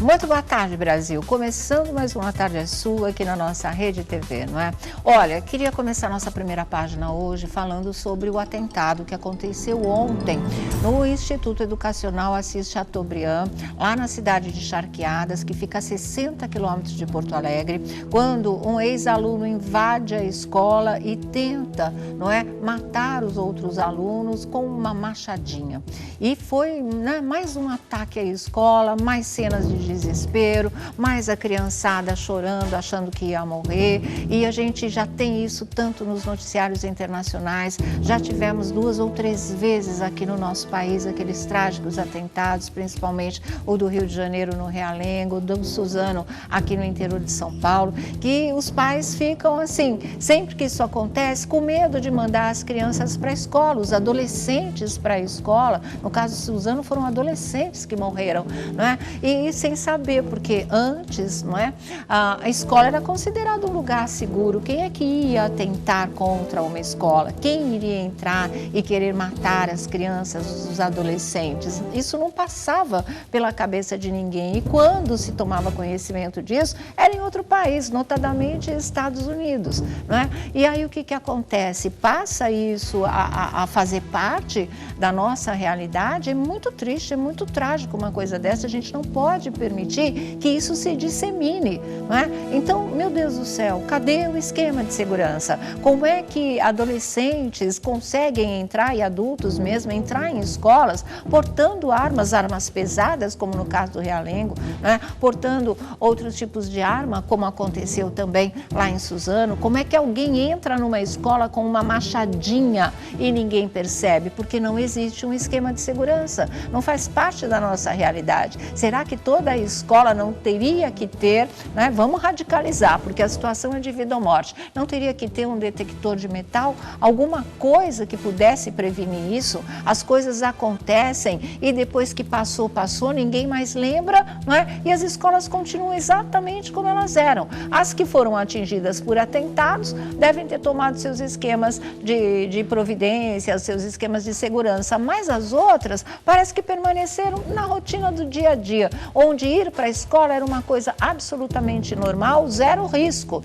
Muito boa tarde, Brasil. Começando mais uma Tarde é Sua aqui na nossa Rede TV, não é? Olha, queria começar nossa primeira página hoje falando sobre o atentado que aconteceu ontem no Instituto Educacional Assis Chateaubriand, lá na cidade de Charqueadas, que fica a 60 quilômetros de Porto Alegre, quando um ex-aluno invade a escola e tenta, não é, matar os outros alunos com uma machadinha. E foi, né, mais um ataque à escola, mais cenas de desespero, mais a criançada chorando, achando que ia morrer, e a gente já tem isso tanto nos noticiários internacionais, já tivemos 2 ou 3 vezes aqui no nosso país aqueles trágicos atentados, principalmente o do Rio de Janeiro no Realengo, o do Suzano aqui no interior de São Paulo, que os pais ficam assim, sempre que isso acontece, com medo de mandar as crianças para a escola, os adolescentes para a escola. No caso do Suzano foram adolescentes que morreram, não é? E sem saber, porque antes, não é, a escola era considerada um lugar seguro. Quem é que ia atentar contra uma escola? Quem iria entrar e querer matar as crianças, os adolescentes? Isso não passava pela cabeça de ninguém. E quando se tomava conhecimento disso, era em outro país, notadamente Estados Unidos, não é? E aí o que acontece? Passa isso a fazer parte da nossa realidade. É muito triste, é muito trágico uma coisa dessa. A gente não pode permitir que isso se dissemine, não é? Então, meu Deus do céu, cadê o esquema de segurança? Como é que adolescentes conseguem entrar, e adultos mesmo, entrar em escolas portando armas pesadas, como no caso do Realengo, né? Portando outros tipos de arma, como aconteceu também lá em Suzano? Como é que alguém entra numa escola com uma machadinha e ninguém percebe? Porque não existe um esquema de segurança, não faz parte da nossa realidade. Será que toda a escola não teria que ter, né? Vamos radicalizar, porque a situação é de vida ou morte. Não teria que ter um detector de metal, alguma coisa que pudesse prevenir isso? As coisas acontecem e depois que passou, ninguém mais lembra, não é? E as escolas continuam exatamente como elas eram. As que foram atingidas por atentados devem ter tomado seus esquemas de providência, seus esquemas de segurança, mas as outras parece que permaneceram na rotina do dia a dia, onde ir para a escola era uma coisa absolutamente normal, zero risco.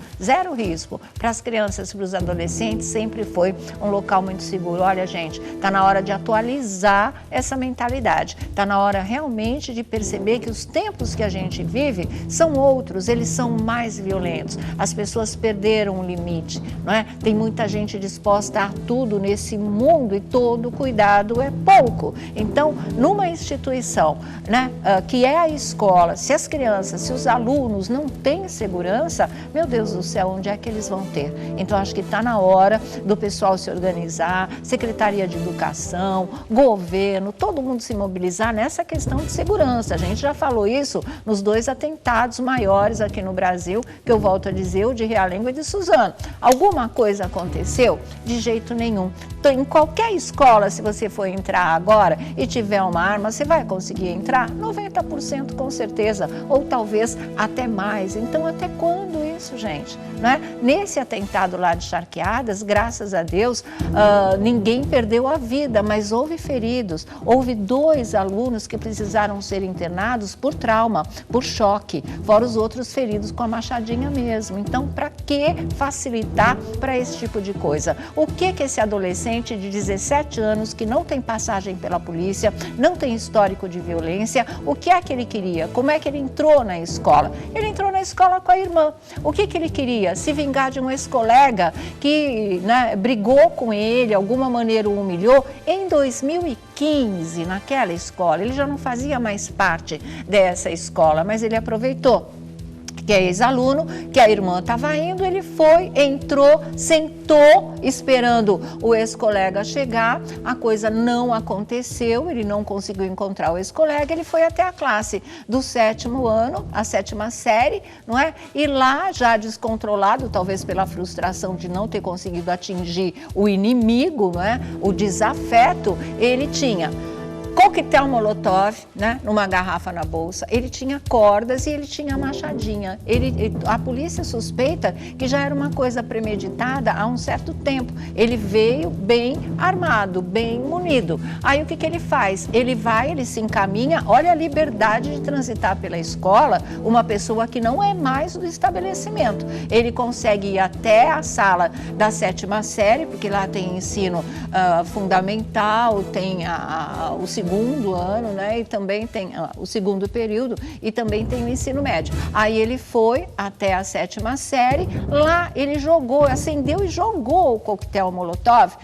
Para as crianças, para os adolescentes, sempre foi um local muito seguro. Olha, gente, está na hora de atualizar essa mentalidade, está na hora realmente de perceber que os tempos que a gente vive são outros, eles são mais violentos. As pessoas perderam o limite, não é? Tem muita gente disposta a tudo nesse mundo e todo cuidado é pouco. Então, numa instituição, né, que é a escola, se as crianças, se os alunos não têm segurança, meu Deus do céu, onde é que eles vão ter? Então, acho que está na hora do pessoal se organizar, Secretaria de Educação, governo, todo mundo se mobilizar nessa questão de segurança. A gente já falou isso nos 2 atentados maiores aqui no Brasil, que eu volto a dizer, o de Realengo e de Suzano. Alguma coisa aconteceu? De jeito nenhum. Então, em qualquer escola, se você for entrar agora e tiver uma arma, você vai conseguir entrar? 90% com certeza, ou talvez até mais. Então, até quando isso, gente? Né? Nesse atentado lá de Charqueadas, graças a Deus, ninguém perdeu a vida, mas houve feridos. Houve 2 alunos que precisaram ser internados por trauma, por choque, fora os outros feridos com a machadinha mesmo. Então, para que facilitar para esse tipo de coisa? O que esse adolescente de 17 anos, que não tem passagem pela polícia, não tem histórico de violência, o que é que ele queria? Como é que ele entrou na escola? Ele entrou na escola com a irmã. O que ele queria? Se vingar de um ex-colega que, né, brigou com ele, de alguma maneira o humilhou. Em 2015, naquela escola, ele já não fazia mais parte dessa escola, mas ele aproveitou que é ex-aluno, que a irmã estava indo, ele foi, entrou, sentou, esperando o ex-colega chegar, a coisa não aconteceu, ele não conseguiu encontrar o ex-colega, ele foi até a classe do 7º ano, a 7ª série, não é? E lá, já descontrolado, talvez pela frustração de não ter conseguido atingir o inimigo, não é? O desafeto, ele tinha coquetel molotov, né, numa garrafa na bolsa, ele tinha cordas e ele tinha a machadinha. A polícia suspeita que já era uma coisa premeditada há um certo tempo. Ele veio bem armado, bem munido. Aí o que ele faz? Ele se encaminha, olha a liberdade de transitar pela escola, uma pessoa que não é mais do estabelecimento. Ele consegue ir até a sala da 7ª série, porque lá tem ensino fundamental, tem o segundo ano, né? E também tem o segundo período e também tem o ensino médio. Aí ele foi até a 7ª série, lá ele acendeu e jogou o coquetel molotov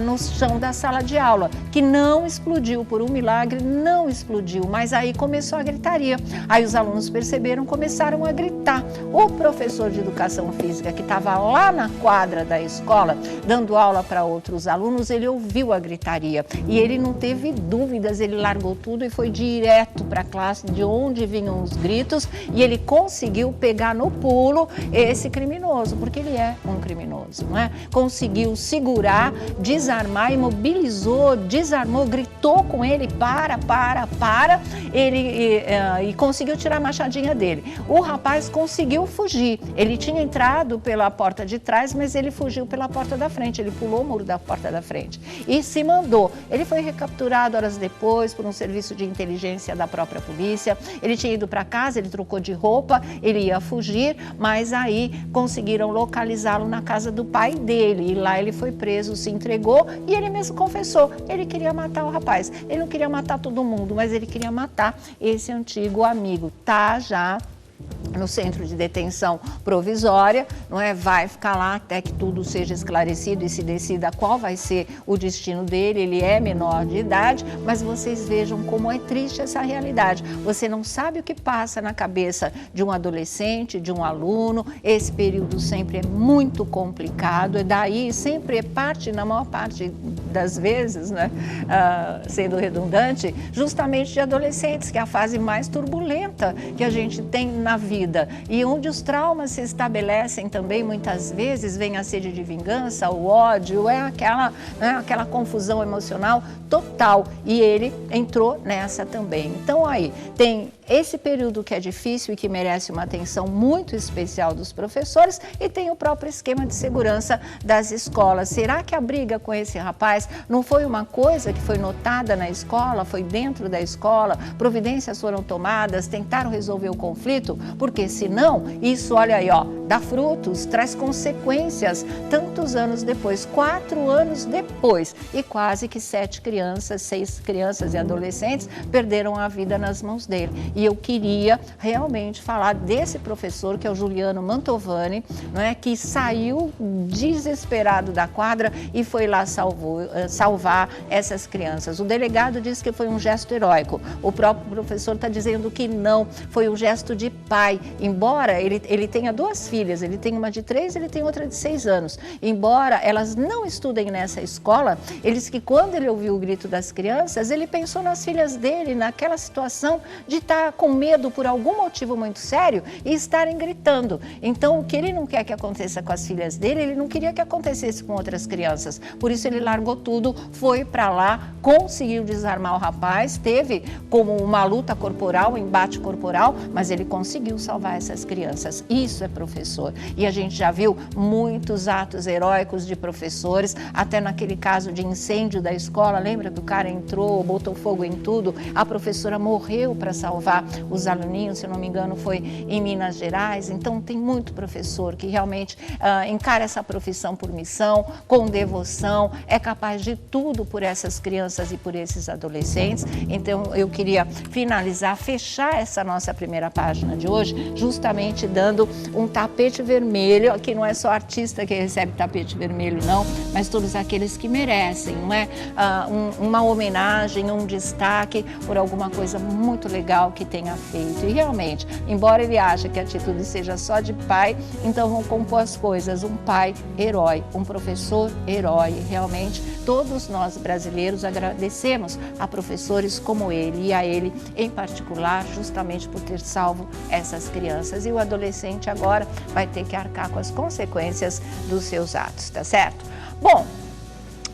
no chão da sala de aula, que não explodiu, por um milagre não explodiu, mas aí começou a gritaria. Aí os alunos perceberam, começaram a gritar. O professor de educação física, que estava lá na quadra da escola, dando aula para outros alunos, ele ouviu a gritaria e ele não teve dúvidas, ele largou tudo e foi direto para a classe de onde vinham os gritos e ele conseguiu pegar no pulo esse criminoso, porque ele é um criminoso, não é? Conseguiu segurar, desarmar, imobilizou, desarmou, gritou com ele, para, e conseguiu tirar a machadinha dele. O rapaz conseguiu fugir, ele tinha entrado pela porta de trás, mas ele fugiu pela porta da frente, ele pulou o muro da porta da frente e se mandou. Ele foi recapturado horas depois por um serviço de inteligência da própria polícia, ele tinha ido para casa, ele trocou de roupa, ele ia fugir, mas aí conseguiram localizá-lo na casa do pai dele e lá ele foi preso, se entregou e ele mesmo confessou, ele queria matar o rapaz, ele não queria matar todo mundo, mas ele queria matar esse antigo amigo, tá já no centro de detenção provisória, não é? Vai ficar lá até que tudo seja esclarecido e se decida qual vai ser o destino dele. Ele é menor de idade, mas vocês vejam como é triste essa realidade. Você não sabe o que passa na cabeça de um adolescente, de um aluno. Esse período sempre é muito complicado, e daí sempre é parte, na maior parte das vezes, né? Sendo redundante, justamente de adolescentes, que é a fase mais turbulenta que a gente tem na vida e onde os traumas se estabelecem também, muitas vezes vem a sede de vingança, o ódio, aquela confusão emocional total, e ele entrou nessa também. Então aí tem esse período que é difícil e que merece uma atenção muito especial dos professores, e tem o próprio esquema de segurança das escolas. Será que a briga com esse rapaz não foi uma coisa que foi notada na escola, foi dentro da escola, providências foram tomadas, tentaram resolver o conflito? Porque senão, isso, olha aí, ó, dá frutos, traz consequências tantos anos depois, 4 anos depois, e quase que 6 crianças e adolescentes perderam a vida nas mãos dele. E eu queria realmente falar desse professor, que é o Juliano Mantovani, não é, que saiu desesperado da quadra e foi lá salvar essas crianças. O delegado disse que foi um gesto heróico. O próprio professor está dizendo que não, foi um gesto de pai. Embora ele tenha 2 filhas, ele tem uma de 3, ele tem outra de 6 anos. Embora elas não estudem nessa escola, ele disse que quando ele ouviu o grito das crianças, ele pensou nas filhas dele, naquela situação de estar com medo por algum motivo muito sério e estarem gritando. Então, o que ele não quer que aconteça com as filhas dele, ele não queria que acontecesse com outras crianças. Por isso ele largou tudo, foi para lá, conseguiu desarmar o rapaz, teve como uma luta corporal, um embate corporal, mas ele conseguiu salvar essas crianças. Isso é professor. E a gente já viu muitos atos heróicos de professores, até naquele caso de incêndio da escola, lembra que o cara entrou, botou fogo em tudo, a professora morreu para salvar os aluninhos, se não me engano foi em Minas Gerais. Então tem muito professor que realmente encara essa profissão por missão, com devoção, é capaz de tudo por essas crianças e por esses adolescentes. Então eu queria finalizar, fechar essa nossa primeira página de hoje, justamente dando um tapete vermelho. Aqui não é só artista que recebe tapete vermelho não, mas todos aqueles que merecem, não é? Uma homenagem, um destaque por alguma coisa muito legal que tenha feito. E realmente, embora ele ache que a atitude seja só de pai, então vão compor as coisas, um pai herói, um professor herói. Realmente, todos nós brasileiros agradecemos a professores como ele, e a ele em particular, justamente por ter salvo essas crianças. E o adolescente agora vai ter que arcar com as consequências dos seus atos, tá certo? Bom,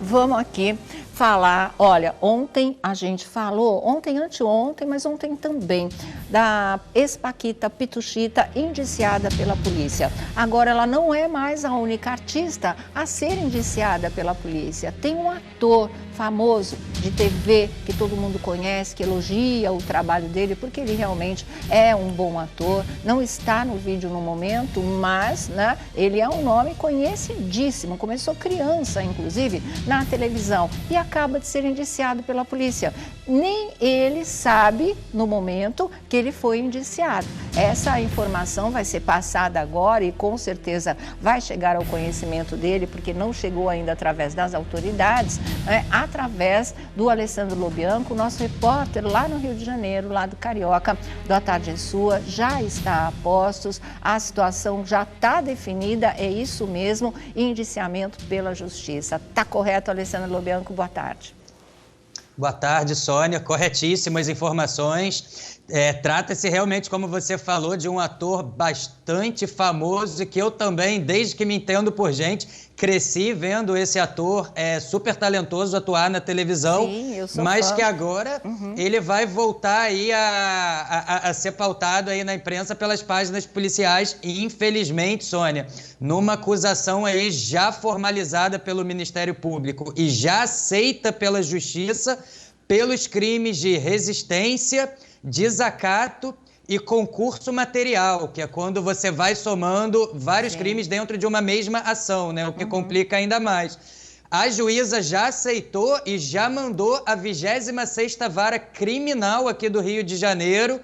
vamos aqui falar, olha, ontem a gente falou, ontem, anteontem, mas ontem também, da ex-paquita Pituchita, indiciada pela polícia. Agora ela não é mais a única artista a ser indiciada pela polícia. Tem um ator famoso de TV que todo mundo conhece, que elogia o trabalho dele, porque ele realmente é um bom ator. Não está no vídeo no momento, mas né, ele é um nome conhecidíssimo. Começou criança, inclusive, na televisão e acaba de ser indiciado pela polícia. Nem ele sabe, no momento, que ele foi indiciado. Essa informação vai ser passada agora e com certeza vai chegar ao conhecimento dele, porque não chegou ainda através das autoridades, né, através do Alessandro Lobianco, nosso repórter lá no Rio de Janeiro, lá do Carioca, do A Tarde é Sua, já está a postos, a situação já está definida, é isso mesmo, indiciamento pela Justiça. Está correto, Alessandro Lobianco? Boa tarde. Boa tarde, Sônia. Corretíssimas informações. Trata-se realmente, como você falou, de um ator bastante famoso e que eu também, desde que me entendo por gente, cresci vendo esse ator super talentoso atuar na televisão. Sim, eu sou mas fã. Que agora ele vai voltar aí a ser pautado aí na imprensa pelas páginas policiais e, infelizmente, Sônia, numa acusação aí já formalizada pelo Ministério Público e já aceita pela Justiça pelos crimes de resistência, desacato e concurso material, que é quando você vai somando vários crimes dentro de uma mesma ação, né? O que complica ainda mais. A juíza já aceitou e já mandou a 26ª Vara Criminal aqui do Rio de Janeiro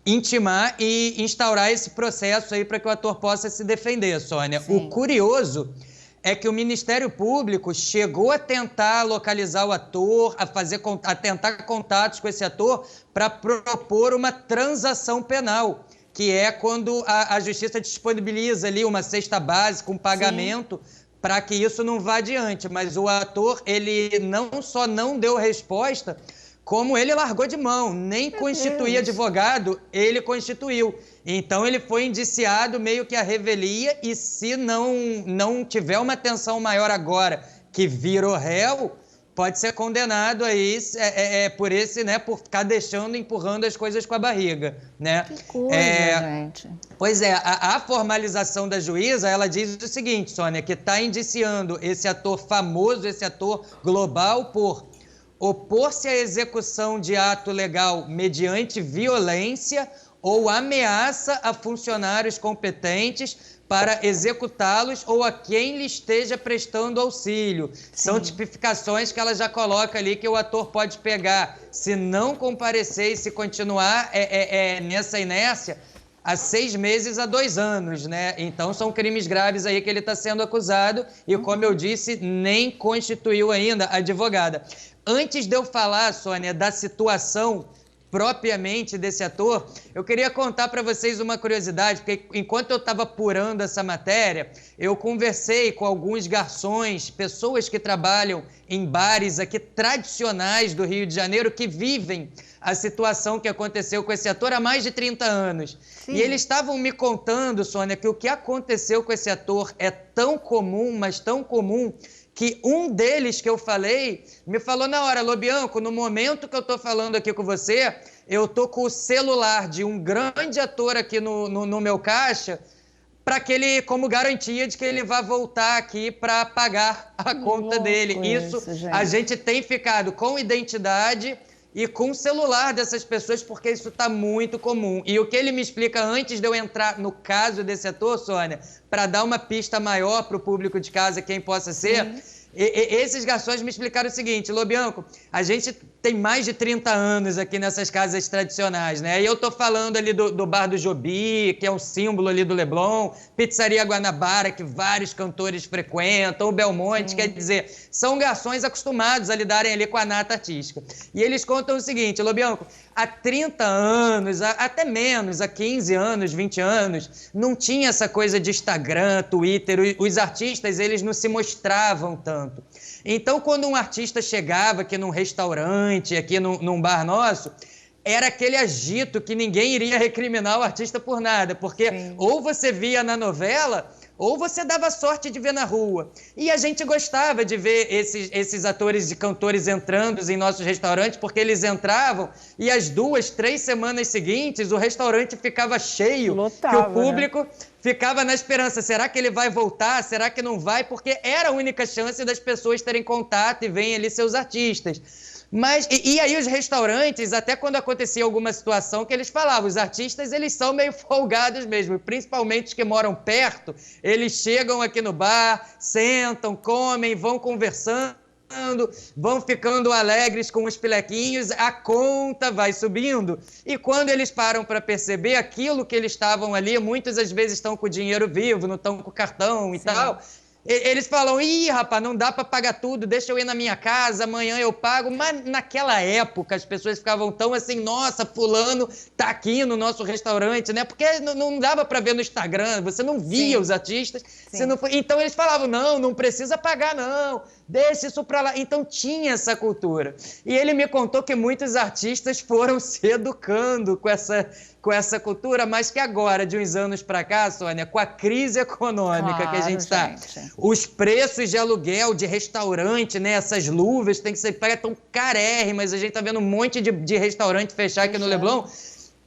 intimar e instaurar esse processo aí para que o ator possa se defender, Sônia. Sim. O curioso é que o Ministério Público chegou a tentar localizar o ator, a tentar contatos com esse ator para propor uma transação penal, que é quando a Justiça disponibiliza ali uma cesta básica, um pagamento, para que isso não vá adiante. Mas o ator, ele não só não deu resposta, como ele largou de mão, nem constituir advogado, ele constituiu. Então ele foi indiciado meio que à revelia e se não tiver uma atenção maior agora que virou réu, pode ser condenado aí por esse, né, por ficar empurrando as coisas com a barriga, né? Que coisa, gente. Pois é, a formalização da juíza, ela diz o seguinte, Sônia, que está indiciando esse ator famoso, esse ator global por opor-se à execução de ato legal mediante violência ou ameaça a funcionários competentes para executá-los ou a quem lhe esteja prestando auxílio. São tipificações que ela já coloca ali que o ator pode pegar. Se não comparecer e se continuar nessa inércia, há 6 meses a 2 anos, né? Então são crimes graves aí que ele está sendo acusado e, como eu disse, nem constituiu ainda a advogada. Antes de eu falar, Sônia, da situação propriamente desse ator, eu queria contar para vocês uma curiosidade, porque enquanto eu estava apurando essa matéria, eu conversei com alguns garçons, pessoas que trabalham em bares aqui tradicionais do Rio de Janeiro, que vivem a situação que aconteceu com esse ator há mais de 30 anos. Sim. E eles estavam me contando, Sônia, que o que aconteceu com esse ator é tão comum, mas tão comum, que um deles que eu falei, me falou na hora: Lobianco, no momento que eu estou falando aqui com você, eu estou com o celular de um grande ator aqui no meu caixa, para que ele, como garantia de que ele vai voltar aqui para pagar a conta dele. Isso, a gente tem ficado com identidade e com o celular dessas pessoas, porque isso está muito comum. E o que ele me explica antes de eu entrar no caso desse ator, Sônia, para dar uma pista maior para o público de casa, quem possa ser, esses garçons me explicaram o seguinte: Lobianco, a gente tem mais de 30 anos aqui nessas casas tradicionais, né? E eu tô falando ali do Bar do Jobi, que é um símbolo ali do Leblon, Pizzaria Guanabara, que vários cantores frequentam, o Belmonte, quer dizer, são garçons acostumados a lidarem ali com a nata artística. E eles contam o seguinte: Lobianco, há 30 anos, até menos, há 15 anos, 20 anos, não tinha essa coisa de Instagram, Twitter, os artistas, eles não se mostravam tanto. Então, quando um artista chegava aqui num restaurante, aqui num bar nosso, era aquele agito que ninguém iria recriminar o artista por nada, porque ou você via na novela, ou você dava sorte de ver na rua. E a gente gostava de ver esses atores e cantores entrando em nossos restaurantes, porque eles entravam e as 2, 3 semanas seguintes o restaurante ficava cheio, lotava, que o público ficava na esperança, será que ele vai voltar, será que não vai? Porque era a única chance das pessoas terem contato e verem ali seus artistas. Mas, e aí os restaurantes, até quando acontecia alguma situação que eles falavam, os artistas eles são meio folgados mesmo, principalmente os que moram perto, eles chegam aqui no bar, sentam, comem, vão conversando, vão ficando alegres com os pilequinhos, a conta vai subindo. E quando eles param para perceber aquilo que eles estavam ali, muitas às vezes estão com o dinheiro vivo, não estão com o cartão e tal... Eles falam, ih, rapaz, não dá para pagar tudo, deixa eu ir na minha casa, amanhã eu pago. Mas naquela época as pessoas ficavam tão assim, nossa, fulano tá aqui no nosso restaurante, né? Porque não dava para ver no Instagram, você não via os artistas. Você não foi... Então eles falavam, não precisa pagar não, deixa isso para lá. Então tinha essa cultura. E ele me contou que muitos artistas foram se educando com essa cultura, mas que agora, de uns anos para cá, Sônia, com a crise econômica que a gente está, os preços de aluguel de restaurante, né, essas luvas tem que ser tão carérrimas, a gente está vendo um monte de restaurante fechar aqui no Leblon,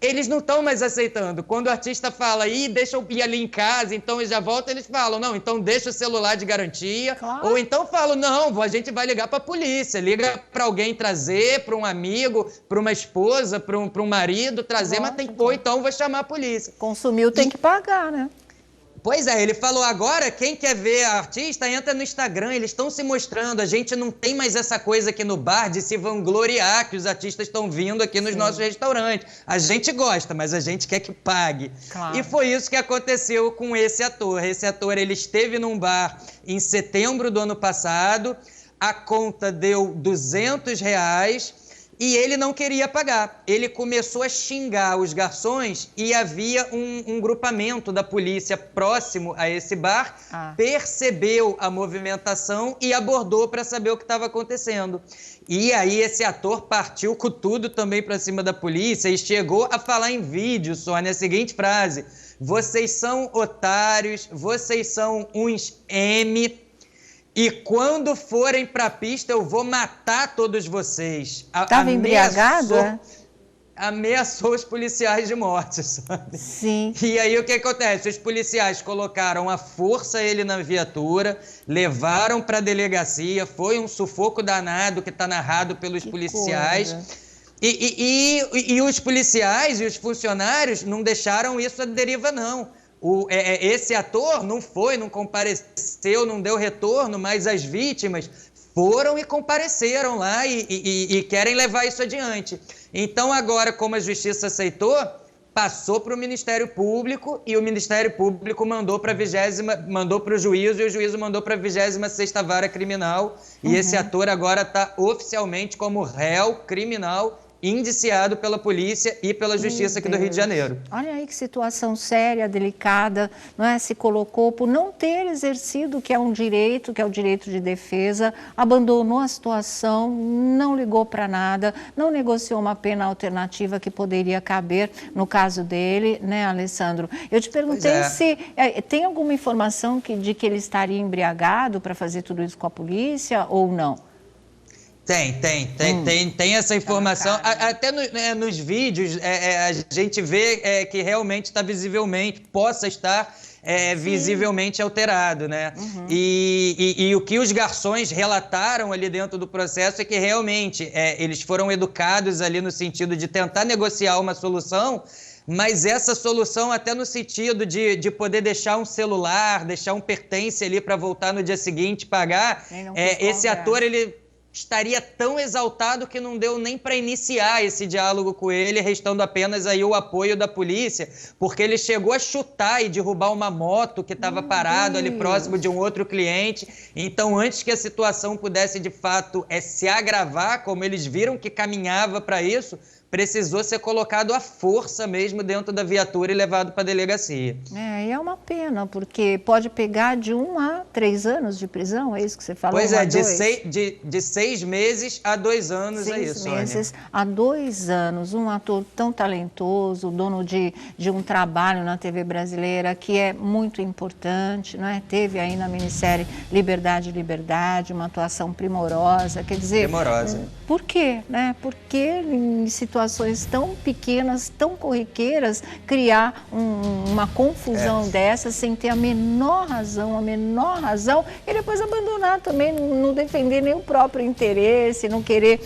eles não estão mais aceitando. Quando o artista fala, deixa eu ir ali em casa, então eles já voltam, eles falam, não, então deixa o celular de garantia, ou então falam, não, a gente vai ligar para a polícia, liga para alguém trazer, para um amigo, para uma esposa, para um marido trazer, mas tem que pôr, então vou chamar a polícia. Consumiu tem que pagar, né? Pois é, ele falou agora, quem quer ver a artista, entra no Instagram, eles estão se mostrando, a gente não tem mais essa coisa aqui no bar de se vangloriar que os artistas estão vindo aqui nos nossos restaurantes. A gente gosta, mas a gente quer que pague. Claro. E foi isso que aconteceu com esse ator. Esse ator, ele esteve num bar em setembro do ano passado, a conta deu R$200, e ele não queria pagar. Ele começou a xingar os garçons e havia um grupamento da polícia próximo a esse bar, percebeu a movimentação e abordou para saber o que estava acontecendo. E aí esse ator partiu com tudo também para cima da polícia e chegou a falar em vídeo, Sônia, a seguinte frase: vocês são otários, vocês são uns M... E quando forem para a pista, eu vou matar todos vocês. Estava embriagado, é? Ameaçou os policiais de morte, sabe? Sim. E aí o que acontece? Os policiais colocaram à força ele na viatura, levaram para a delegacia, foi um sufoco danado que está narrado pelos policiais. E os policiais e os funcionários não deixaram isso à deriva, não. Esse ator não compareceu, não deu retorno, mas as vítimas foram e compareceram lá e querem levar isso adiante. Então agora, como a Justiça aceitou, passou para o Ministério Público e o Ministério Público mandou para o juízo e o juízo mandou para a 26ª Vara Criminal. E esse ator agora está oficialmente como réu criminal indiciado pela polícia e pela Justiça aqui do Rio de Janeiro. Olha aí que situação séria, delicada, não é? Se colocou por não ter exercido o que é um direito, que é o direito de defesa, abandonou a situação, não ligou para nada, não negociou uma pena alternativa que poderia caber no caso dele, né, Alessandro? Eu te perguntei se tem alguma informação de que ele estaria embriagado para fazer tudo isso com a polícia ou não? Tem essa informação. Até nos vídeos a gente vê que realmente está possa estar visivelmente alterado, né? E o que os garçons relataram ali dentro do processo é que realmente eles foram educados ali no sentido de tentar negociar uma solução, mas essa solução até no sentido de poder deixar um celular, deixar um pertence ali para voltar no dia seguinte pagar, esse ator, ele estaria tão exaltado que não deu nem para iniciar esse diálogo com ele, restando apenas aí o apoio da polícia, porque ele chegou a chutar e derrubar uma moto que estava parado ali próximo de um outro cliente. Então, antes que a situação pudesse, de fato, se agravar, como eles viram que caminhava para isso, precisou ser colocado à força mesmo dentro da viatura e levado para a delegacia. E é uma pena, porque pode pegar de 1 a 3 anos de prisão, é isso que você falou? Pois é, de 6 meses a 2 anos aí, Sônia. 6 meses a 2 anos, um ator tão talentoso, dono de um trabalho na TV brasileira que é muito importante, não é? Teve aí na minissérie Liberdade, Liberdade, uma atuação primorosa, quer dizer... Primorosa. Por quê, né? Por que em situações tão pequenas, tão corriqueiras, criar uma confusão dessa sem ter a menor razão, e depois abandonar também, não defender nem o próprio interesse, não querer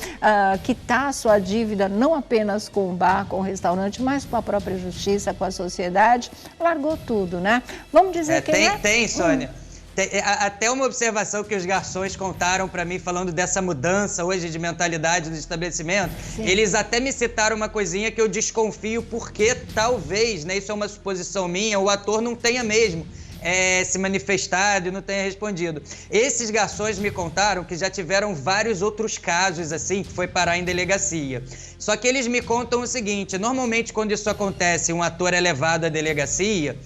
quitar a sua dívida, não apenas com o bar, com o restaurante, mas com a própria justiça, com a sociedade, largou tudo, né? Vamos dizer que... Tem, Sônia. Até uma observação que os garçons contaram para mim, falando dessa mudança hoje de mentalidade do estabelecimento. Sim. Eles até me citaram uma coisinha que eu desconfio, porque talvez, né, isso é uma suposição minha, o ator não tenha mesmo se manifestado e não tenha respondido. Esses garçons me contaram que já tiveram vários outros casos assim, que foi parar em delegacia. Só que eles me contam o seguinte: normalmente quando isso acontece, um ator é levado à delegacia,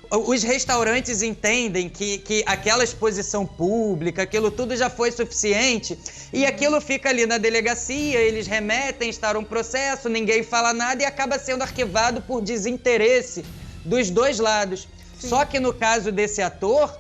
os restaurantes entendem que aquela exposição pública, aquilo tudo já foi suficiente e aquilo fica ali na delegacia, eles remetem, instauram um processo, ninguém fala nada e acaba sendo arquivado por desinteresse dos dois lados. Sim. Só que no caso desse ator,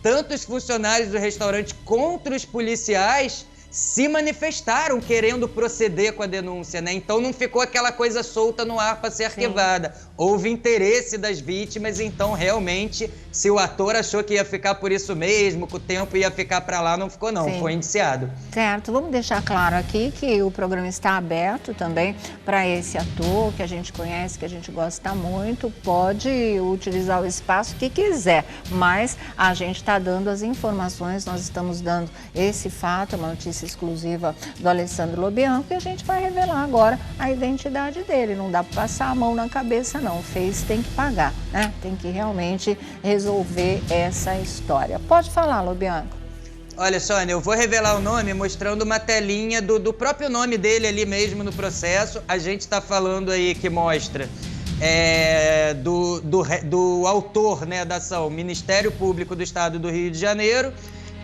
tanto os funcionários do restaurante quanto os policiais se manifestaram querendo proceder com a denúncia, né? Então não ficou aquela coisa solta no ar para ser arquivada. Sim. Houve interesse das vítimas, então realmente, se o ator achou que ia ficar por isso mesmo, que o tempo ia ficar para lá, não ficou não, Sim. Foi indiciado. Certo, vamos deixar claro aqui que o programa está aberto também para esse ator que a gente conhece, que a gente gosta muito, pode utilizar o espaço que quiser, mas a gente está dando as informações, nós estamos dando esse fato, uma notícia exclusiva do Alessandro Lobianco, e a gente vai revelar agora a identidade dele. Não dá para passar a mão na cabeça, não. Fez, tem que pagar, né? Tem que realmente resolver essa história. Pode falar, Lobianco. Olha, Sônia, eu vou revelar o nome mostrando uma telinha do próprio nome dele ali mesmo no processo. A gente está falando aí que mostra do autor, né, da ação, Ministério Público do Estado do Rio de Janeiro,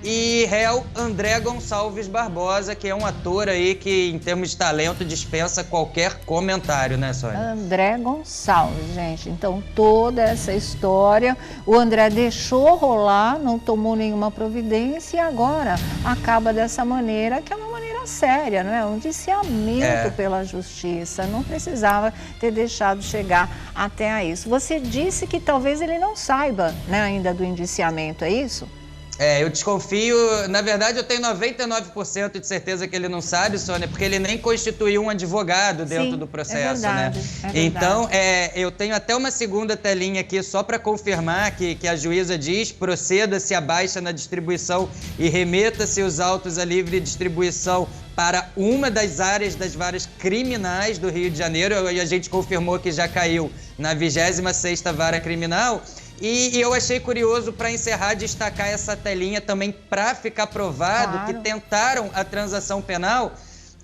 e réu André Gonçalves Barbosa, que é um ator aí que, em termos de talento, dispensa qualquer comentário, né, Sônia? André Gonçalves, gente. Então, toda essa história, o André deixou rolar, não tomou nenhuma providência e agora acaba dessa maneira, que é uma maneira séria, não é? Um indiciamento pela justiça. Não precisava ter deixado chegar até a isso. Você disse que talvez ele não saiba, né, ainda do indiciamento, é isso? Eu desconfio, na verdade eu tenho 99% de certeza que ele não sabe, Sônia, porque ele nem constituiu um advogado dentro do processo, né? Então, eu tenho até uma segunda telinha aqui só para confirmar que a juíza diz: proceda-se a baixa na distribuição e remeta-se os autos a livre distribuição para uma das áreas das varas criminais do Rio de Janeiro, e a gente confirmou que já caiu na 26ª Vara Criminal. E eu achei curioso, para encerrar, destacar essa telinha também para ficar provado que tentaram a transação penal,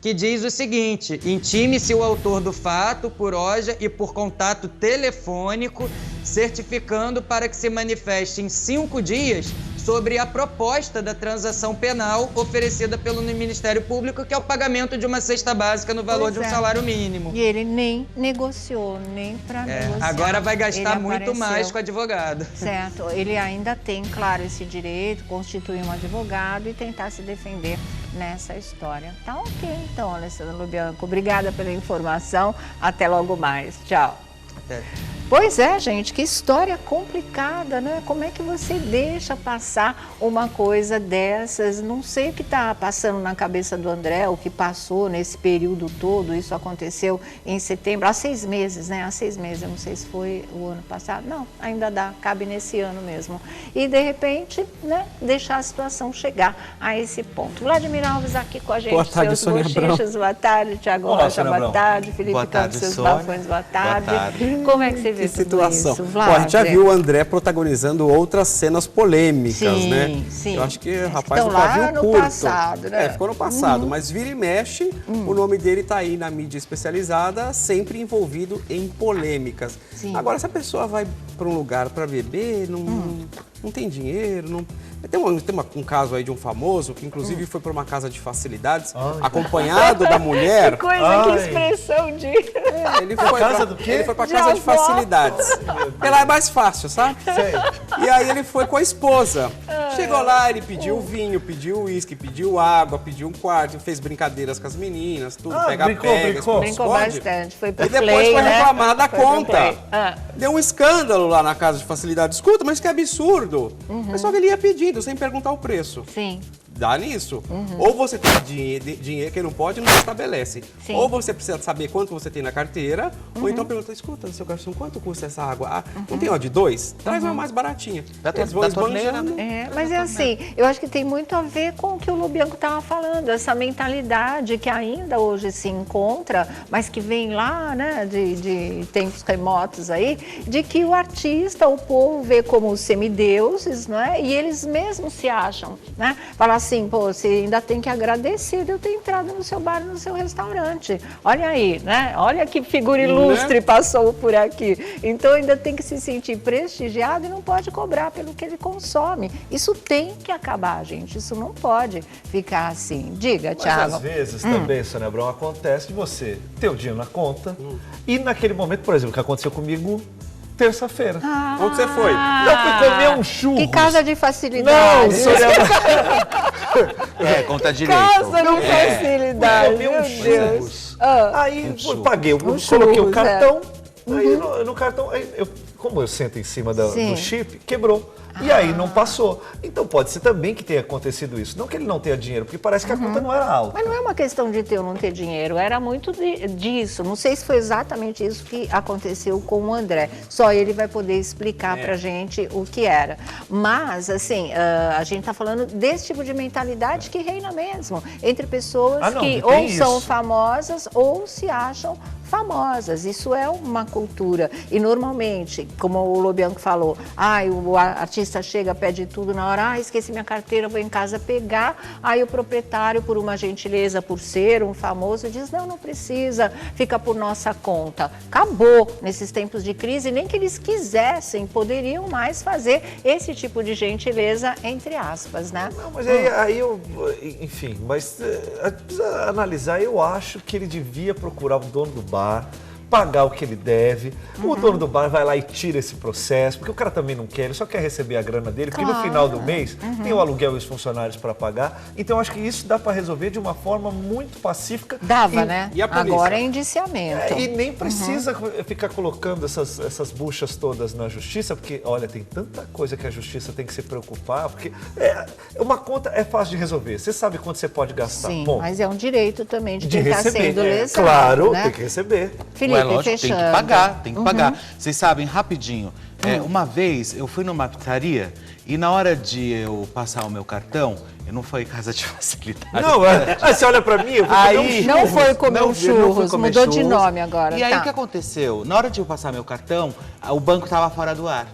que diz o seguinte: intime-se o autor do fato por OJA e por contato telefônico, certificando para que se manifeste em 5 dias sobre a proposta da transação penal oferecida pelo Ministério Público, que é o pagamento de uma cesta básica no valor de um salário mínimo. E ele nem negociou, nem para negociar. Agora vai gastar muito mais com advogado. Certo, ele ainda tem, claro, esse direito, constituir um advogado e tentar se defender nessa história. Tá ok, então, Alessandro Lobianco. Obrigada pela informação. Até logo mais. Tchau. Até. Pois é, gente, que história complicada, né? Como é que você deixa passar uma coisa dessas? Não sei o que está passando na cabeça do André, o que passou nesse período todo. Isso aconteceu em setembro, há 6 meses, né? Há 6 meses, eu não sei se foi o ano passado. Não, ainda dá, cabe nesse ano mesmo. E, de repente, né, deixar a situação chegar a esse ponto. Vladimir Alves aqui com a gente. Boa tarde, Sônia bochechas, boa tarde. Tiago Rocha, boa tarde. Felipe Campos, seus bafões, boa tarde. Como é que você teve Que situação. Isso, Bom, a gente já viu o André protagonizando outras cenas polêmicas, sim, né? Sim. Eu acho que o rapaz estão nunca viu lá no curto. passado, né? Ficou no passado, mas vira e mexe, o nome dele tá aí na mídia especializada, sempre envolvido em polêmicas. Sim. Agora, se a pessoa vai para um lugar para beber, não tem dinheiro, não... Tem um caso aí de um famoso que, inclusive, foi para uma casa de facilidades, acompanhado da mulher. Que coisa, que expressão de... Ele foi casa do quê? Ele foi para casa de facilidades. Ela é mais fácil, sabe? Sei. E aí ele foi com a esposa. Chegou lá, ele pediu vinho, pediu uísque, pediu água, pediu um quarto, fez brincadeiras com as meninas, tudo, pega-pega. Brincou bastante, foi pro E depois play, foi né? reclamar da Foi pro conta. play. Deu um escândalo lá na casa de facilidade. Escuta, mas que absurdo. O pessoal ele ia pedindo, sem perguntar o preço. Sim. Dá nisso. Ou você tem dinheiro que não pode, não estabelece. Sim. Ou você precisa saber quanto você tem na carteira, ou então pergunta, escuta, seu garçom, quanto custa essa água? Ah, não tem uma de 2? Traz uma mais baratinha. Eles vão esbanjando. Mas é assim, eu acho que tem muito a ver com o que o Lobianco estava falando, essa mentalidade que ainda hoje se encontra, mas que vem lá, né, de tempos remotos aí, de que o artista, o povo vê como semideuses, não é? E eles mesmos se acham, né? Fala assim, pô, você ainda tem que agradecer de eu ter entrado no seu bar, no seu restaurante. Olha aí, né? Olha que figura ilustre passou por aqui. Então ainda tem que se sentir prestigiado e não pode cobrar pelo que ele consome. Isso tem que acabar, gente. Isso não pode ficar assim. Diga, Thiago. Mas às vezes também, Sônia Abrão, acontece de você ter o dinheiro na conta e naquele momento, por exemplo, que aconteceu comigo terça-feira. Onde você foi? Eu fui comer um churros. Que casa de facilidade. Não, Sônia Abrão. Conta direito. Casa de facilidade, Comi meu um Deus. churros. Aí eu paguei, eu coloquei o cartão, aí no cartão, como eu sento em cima do chip, quebrou. E aí não passou. Então pode ser também que tenha acontecido isso. Não que ele não tenha dinheiro, porque parece que a conta não era alta. Mas não é uma questão de ter ou não ter dinheiro, era muito disso. Não sei se foi exatamente isso que aconteceu com o André. Só ele vai poder explicar pra gente o que era. Mas, assim, a gente tá falando desse tipo de mentalidade que reina mesmo. Entre pessoas que ou são famosas ou se acham famosas. Isso é uma cultura. E normalmente, como o Lobianco falou, o artista chega, pede tudo na hora, esqueci minha carteira, vou em casa pegar. Aí o proprietário, por uma gentileza, por ser um famoso, diz, não precisa, fica por nossa conta. Acabou nesses tempos de crise, nem que eles quisessem, poderiam mais fazer esse tipo de gentileza, entre aspas, né? Não, mas aí eu, enfim, mas precisa analisar, eu acho que ele devia procurar o dono do bar, pagar o que ele deve, o dono do bar vai lá e tira esse processo, porque o cara também não quer, ele só quer receber a grana dele, porque no final do mês tem o aluguel e os funcionários para pagar, então acho que isso dá para resolver de uma forma muito pacífica. Dava, né? E a polícia? Agora é indiciamento. E nem precisa ficar colocando essas buchas todas na justiça, porque, olha, tem tanta coisa que a justiça tem que se preocupar, porque uma conta é fácil de resolver, você sabe quanto você pode gastar. Sim, bom, mas é um direito também de quem está receber. sendo lesado, Claro, né? tem que receber. Felipe, Lógico, fechando. tem que pagar, tem que pagar. Vocês sabem, rapidinho, uma vez eu fui numa pizzaria e na hora de eu passar o meu cartão, eu não fui em casa de facilidade. Não, você olha pra mim, eu vou comer um churros. Não foi comer Não, um eu não fui churros, comer mudou de churros. nome agora. E aí tá. o que aconteceu? Na hora de eu passar meu cartão, o banco estava fora do ar.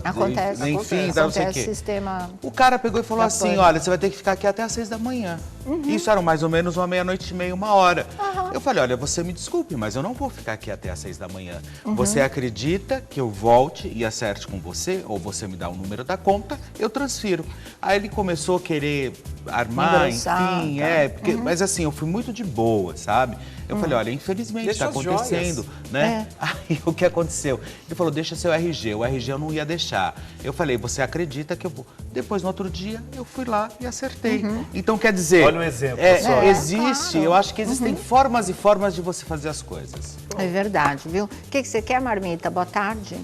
Acontece. Enfim, Acontece. não sei o quê. Sistema... O cara pegou e falou Da assim, Pane. olha, você vai ter que ficar aqui até às 6 da manhã. Isso era mais ou menos uma meia-noite e meia, 1h. Eu falei, olha, você me desculpe, mas eu não vou ficar aqui até às 6 da manhã. Você acredita que eu volte e acerte com você, ou você me dá o número da conta, eu transfiro. Aí ele começou a querer armar, Engrossar, enfim, tá. porque, mas assim, eu fui muito de boa, sabe? Eu falei, olha, infelizmente Deixa está as acontecendo, joias. né? Aí o que aconteceu? Ele falou, deixa seu RG, o RG eu não ia deixar. Eu falei, você acredita que eu vou? Depois, no outro dia, eu fui lá e acertei. Então, quer dizer... Olha um exemplo, só. Existe, claro. eu acho que existem formas e formas de você fazer as coisas. É verdade, viu? O que você quer, Marmita? Boa tarde.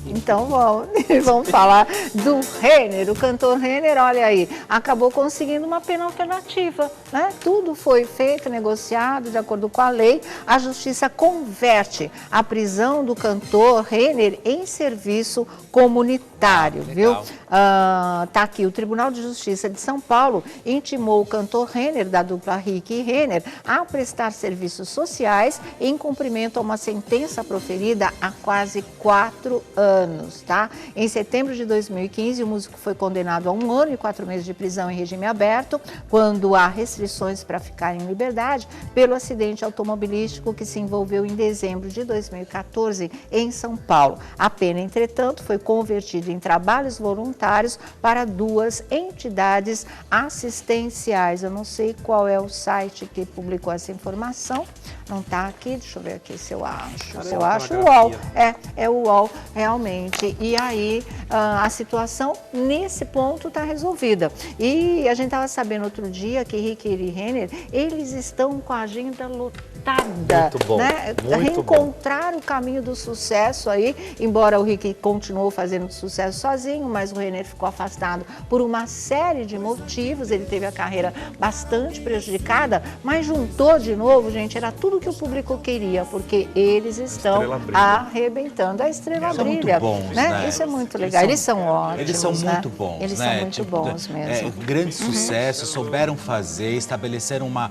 Então vamos falar do Renner. O cantor Renner, olha aí, acabou conseguindo uma pena alternativa, né? Tudo foi feito, negociado, de acordo acordo com a lei, a Justiça converte a prisão do cantor Renner em serviço comunitário, viu? Tá aqui, o Tribunal de Justiça de São Paulo intimou o cantor Renner, da dupla Rick e Renner, a prestar serviços sociais em cumprimento a uma sentença proferida há quase 4 anos, tá? Em setembro de 2015, o músico foi condenado a 1 ano e 4 meses de prisão em regime aberto, quando há restrições para ficar em liberdade, pelo acidente automobilístico que se envolveu em dezembro de 2014 em São Paulo. A pena, entretanto, foi convertida em trabalhos voluntários para 2 entidades assistenciais. Eu não sei qual é o site que publicou essa informação, não está aqui, deixa eu ver aqui se eu acho. Se eu acho, o UOL. É o UOL, realmente. E aí, a situação nesse ponto está resolvida. E a gente estava sabendo outro dia que Rick e Renner, eles estão com a agenda lotada. Muito bom, né? Reencontrar o caminho do sucesso aí, embora o Rick continuou fazendo sucesso sozinho, mas o Renner ficou afastado por uma série de motivos, ele teve a carreira bastante prejudicada, mas juntou de novo, gente, era tudo que o público queria, porque eles estão arrebentando. A estrela brilha. Muito bons, né? Isso é muito legal. Eles são ótimos. Eles são muito bons, Eles né? são muito bons mesmo. Grande sucesso, souberam fazer, estabeleceram uma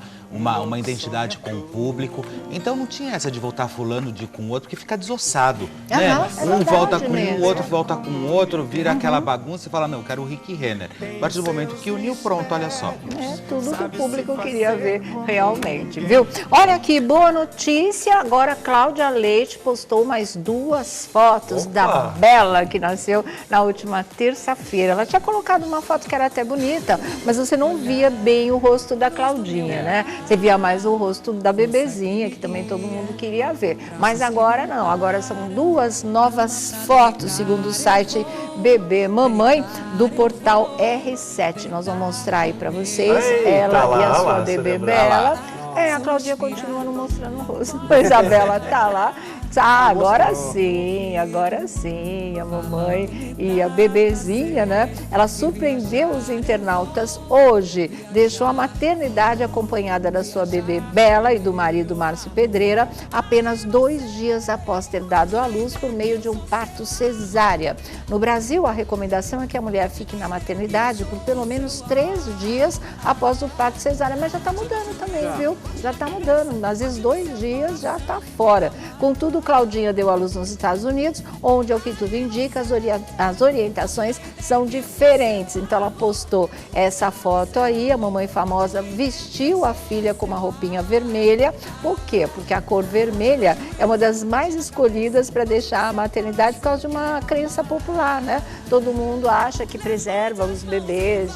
identidade com o público. Então não tinha essa de voltar fulano com o outro, porque fica desossado, né? Um volta com um, o outro volta com o outro, vira aquela bagunça e fala, não, eu quero o Rick Renner. A partir do momento que uniu, pronto, olha só. É tudo que o público queria ver realmente, viu? Olha aqui, boa notícia, agora a Cláudia Leite postou mais 2 fotos da Bela, que nasceu na última terça-feira. Ela tinha colocado uma foto que era até bonita, mas você não via bem o rosto da Claudinha, né? Você via mais o rosto da bebezinha, que também todo mundo queria ver. Mas agora não, agora são 2 novas fotos, segundo o site Bebê Mamãe, do portal R7. Nós vamos mostrar aí pra vocês, ela e a sua bebê Bela. A Claudinha continua não mostrando o rosto, mas a Bela tá lá. Agora sim, a mamãe e a bebezinha, né? Ela surpreendeu os internautas hoje, deixou a maternidade acompanhada da sua bebê Bela e do marido Márcio Pedreira, apenas 2 dias após ter dado à luz por meio de um parto cesárea. No Brasil, a recomendação é que a mulher fique na maternidade por pelo menos 3 dias após o parto cesárea, mas já está mudando também, viu? Já está mudando, às vezes 2 dias já está fora. Contudo, Claudinha deu à luz nos Estados Unidos, onde, ao que tudo indica, as orientações são diferentes. Então, ela postou essa foto aí, a mamãe famosa vestiu a filha com uma roupinha vermelha. Por quê? Porque a cor vermelha é uma das mais escolhidas para deixar a maternidade por causa de uma crença popular, né? Todo mundo acha que preserva os bebês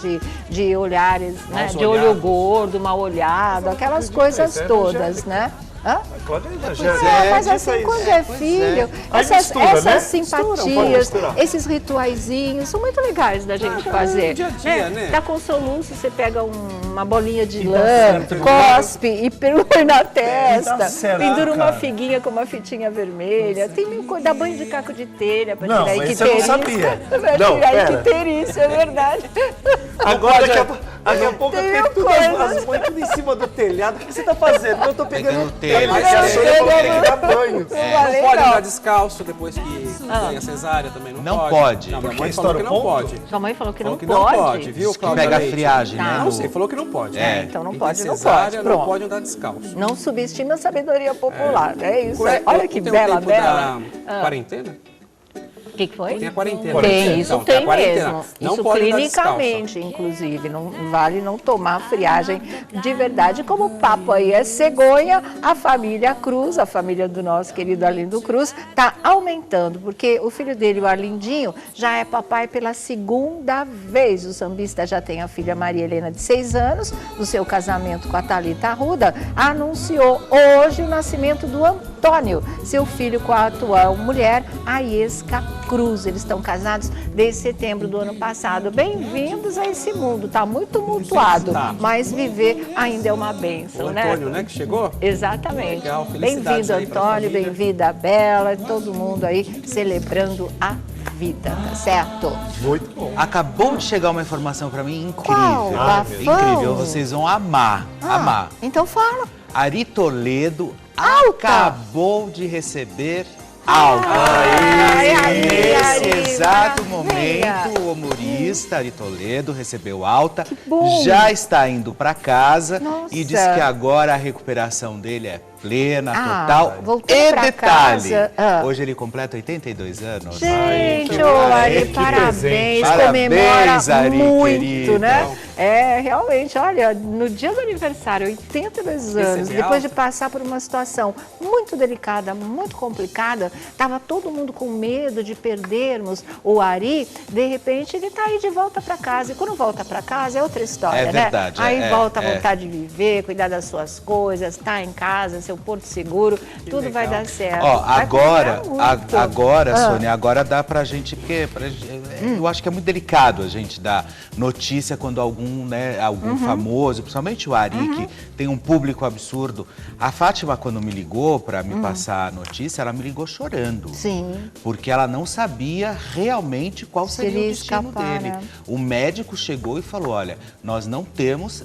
de olhares, né? De olho gordo, mal olhado, aquelas coisas todas, né? Mas assim, quando é filho, essas simpatias, esses rituaizinhos são muito legais da gente fazer. Dia a dia, né? Dá com soluço, você pega uma bolinha de lã, cospe e põe na testa, pendura uma figuinha com uma fitinha vermelha, tem mil coisas, dá banho de caco de telha pra tirar icterícia. Eu não sabia. Pra tirar icterícia, é verdade. Agora daqui a pouco tem tudo as mães tudo em cima do telhado. O que você tá fazendo? Eu tô pegando telha. Não pode andar descalço depois que tem a cesárea também, não pode. Não, minha mãe falou que não pode. Sua mãe falou que não pode, viu, Cláudia Pega a Leite? friagem, né? Não sei, falou que não pode. Então não pode, não cesárea, pode. Pronto. Não pode andar descalço. Não subestima a sabedoria popular, é isso. Olha que bela. Quarentena? O que foi? Tem a quarentena. Tem, isso então, tem quarentena. mesmo. Não isso pode clinicamente, inclusive. Não vale não tomar friagem de verdade. Como o papo aí é cegonha, a família Cruz, a família do nosso querido Arlindo Cruz, está aumentando, porque o filho dele, o Arlindinho, já é papai pela 2ª vez. O sambista já tem a filha Maria Helena, de 6 anos, do seu casamento com a Thalita Arruda, anunciou hoje o nascimento do Antônio, seu filho com a atual mulher, a Iesca Cruz. Eles estão casados desde setembro do ano passado. Bem-vindos a esse mundo. Está muito tumultuado, mas viver ainda é uma bênção, o né? Antônio, né, que chegou? Exatamente. Legal, bem-vindo, Antônio, bem-vinda, Bela, todo mundo aí celebrando a vida, tá certo? Muito bom. Acabou de chegar uma informação pra mim incrível. Qual? Bafão? Incrível, vocês vão amar, amar. Então fala. Ari Toledo acabou de receber alta. Nesse exato momento, o humorista Ari Toledo recebeu alta, já está indo para casa e diz que agora a recuperação dele é plena, total. E detalhe, hoje ele completa 82 anos. Gente, Ari, parabéns, comemora Ari, muito, querido. né? É, realmente, olha, no dia do aniversário, 82 anos, depois de passar por uma situação muito delicada, muito complicada, estava todo mundo com medo de perdermos o Ari, de repente ele está aí de volta para casa. E quando volta para casa é outra história, né? Verdade, aí volta a vontade de viver, cuidar das suas coisas, tá em casa, seu porto seguro, tudo vai dar certo. Ó, Vai agora, Sônia, agora dá pra gente, porque eu acho que é muito delicado a gente dar notícia quando algum famoso, principalmente o Ari, que tem um público absurdo. A Fátima, quando me ligou pra me passar a notícia, ela me ligou chorando. Sim. Porque ela não sabia realmente qual seria o destino dele. O médico chegou e falou, olha, nós não temos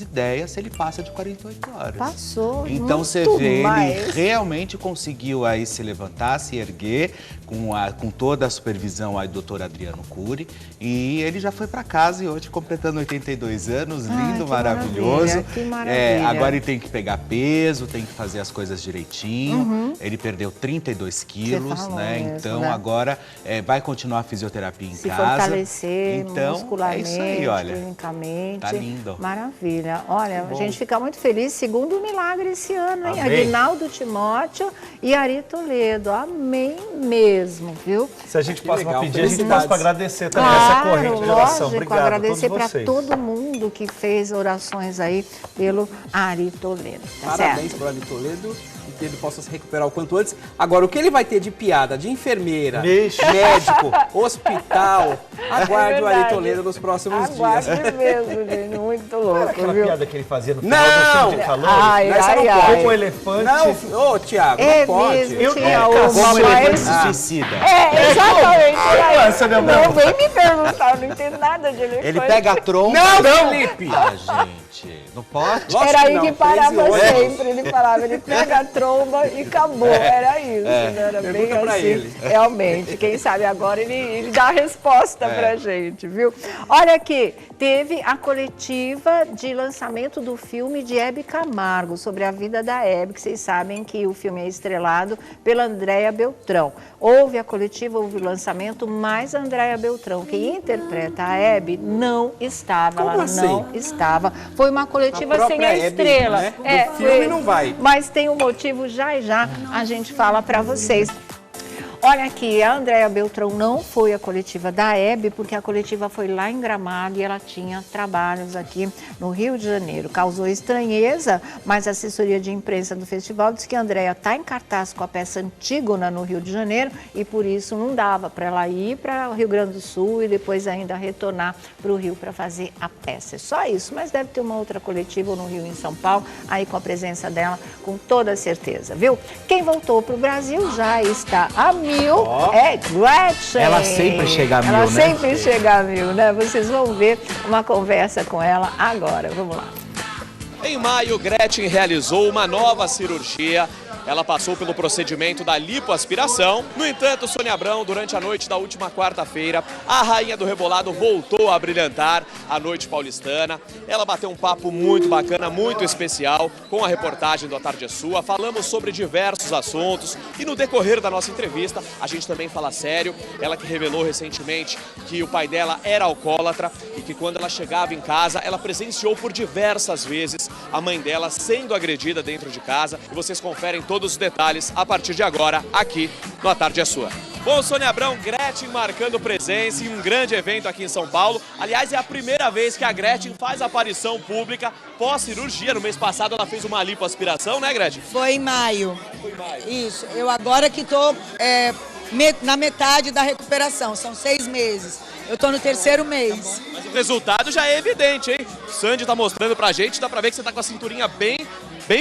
ideia se ele passa de 48 horas. Passou. Então você vê, ele realmente conseguiu aí se levantar, se erguer, com toda a supervisão aí do doutor Adriano Cury, e ele já foi para casa e hoje completando 82 anos, lindo, maravilhoso. Que maravilha. Agora ele tem que pegar peso, tem que fazer as coisas direitinho. Ele perdeu 32 quilos, né? Mesmo, então né? agora vai continuar a fisioterapia em se casa. fortalecer então, muscularmente, é isso aí, olha. clinicamente. Tá lindo. Maravilha. Olha, a gente fica muito feliz, segundo o milagre esse ano, hein? Amém. Aguinaldo Timóteo e Ari Toledo. Amém mesmo, viu? Se a gente passa legal, pra pedir, a gente felicidades. passa para agradecer também essa corrente de oração. Lógico, Obrigado agradecer a todos para vocês. todo mundo que fez orações aí pelo Ari Toledo. Tá Parabéns para o Ari Toledo e que ele possa se recuperar o quanto antes. Agora, o que ele vai ter de piada, de enfermeira, médico, hospital, aguarde o Ari Toledo nos próximos dias. Aguarde mesmo, gente. Muito louco, Aquela viu? piada que ele fazia no final do filme de calor. Como um elefante. Não, ô Tiago, É não pode. mesmo, tinha nunca uma, Como ele mas... se suicida. É, exatamente. Essa é minha Não, vem me perguntar, eu não entendo nada de elefante. Ele pega a tromba. Não, Felipe! Ah, gente, não pode? Lógico Era aí não, que parava 13 horas. sempre, ele falava, ele pega a tromba e acabou, era isso, né? Era bem Pergunta pra assim, ele. realmente, quem sabe agora ele dá a resposta pra gente, viu? Olha aqui, teve a coletiva de lançamento do filme de Hebe Camargo, sobre a vida da Hebe, que vocês sabem que o filme é estrelado pela Andréa Beltrão. Houve a coletiva, houve o lançamento, mas a Andréa Beltrão, que interpreta a Hebe, não estava, Como ela assim? não estava. Foi uma coletiva A sem própria a Hebe, estrela. né? Do filme não vai. Mas tem um motivo, já e já a gente fala para vocês. Olha aqui, a Andréa Beltrão não foi à coletiva da Hebe, porque a coletiva foi lá em Gramado e ela tinha trabalhos aqui no Rio de Janeiro. Causou estranheza, mas a assessoria de imprensa do festival disse que a Andréa está em cartaz com a peça Antígona no Rio de Janeiro e por isso não dava para ela ir para o Rio Grande do Sul e depois ainda retornar para o Rio para fazer a peça. É só isso, mas deve ter uma outra coletiva no Rio, em São Paulo, aí com a presença dela, com toda certeza, viu? Quem voltou para o Brasil já está a mil, é Gretchen. Ela sempre chega a mil, Ela né? sempre chega a mil, né? Vocês vão ver uma conversa com ela agora. Vamos lá. Em maio, Gretchen realizou uma nova cirurgia. Ela passou pelo procedimento da lipoaspiração. No entanto, Sônia Abrão, durante a noite da última quarta-feira, a rainha do rebolado voltou a brilhantar a noite paulistana. Ela bateu um papo muito bacana, muito especial, com a reportagem do A Tarde é Sua. Falamos sobre diversos assuntos e no decorrer da nossa entrevista, a gente também fala sério. Ela que revelou recentemente que o pai dela era alcoólatra e que quando ela chegava em casa, ela presenciou por diversas vezes a mãe dela sendo agredida dentro de casa. E vocês conferem todos os detalhes a partir de agora, aqui no A Tarde é Sua. Bom, Sônia Abrão, Gretchen marcando presença em um grande evento aqui em São Paulo. Aliás, é a primeira vez que a Gretchen faz aparição pública pós-cirurgia. No mês passado ela fez uma lipoaspiração, né, Gretchen? Foi em maio. Isso. Eu agora que estou na metade da recuperação, são 6 meses. Eu estou no 3º mês. Mas o resultado já é evidente, hein? O Sandy tá mostrando pra gente, dá pra ver que você tá com a cinturinha bem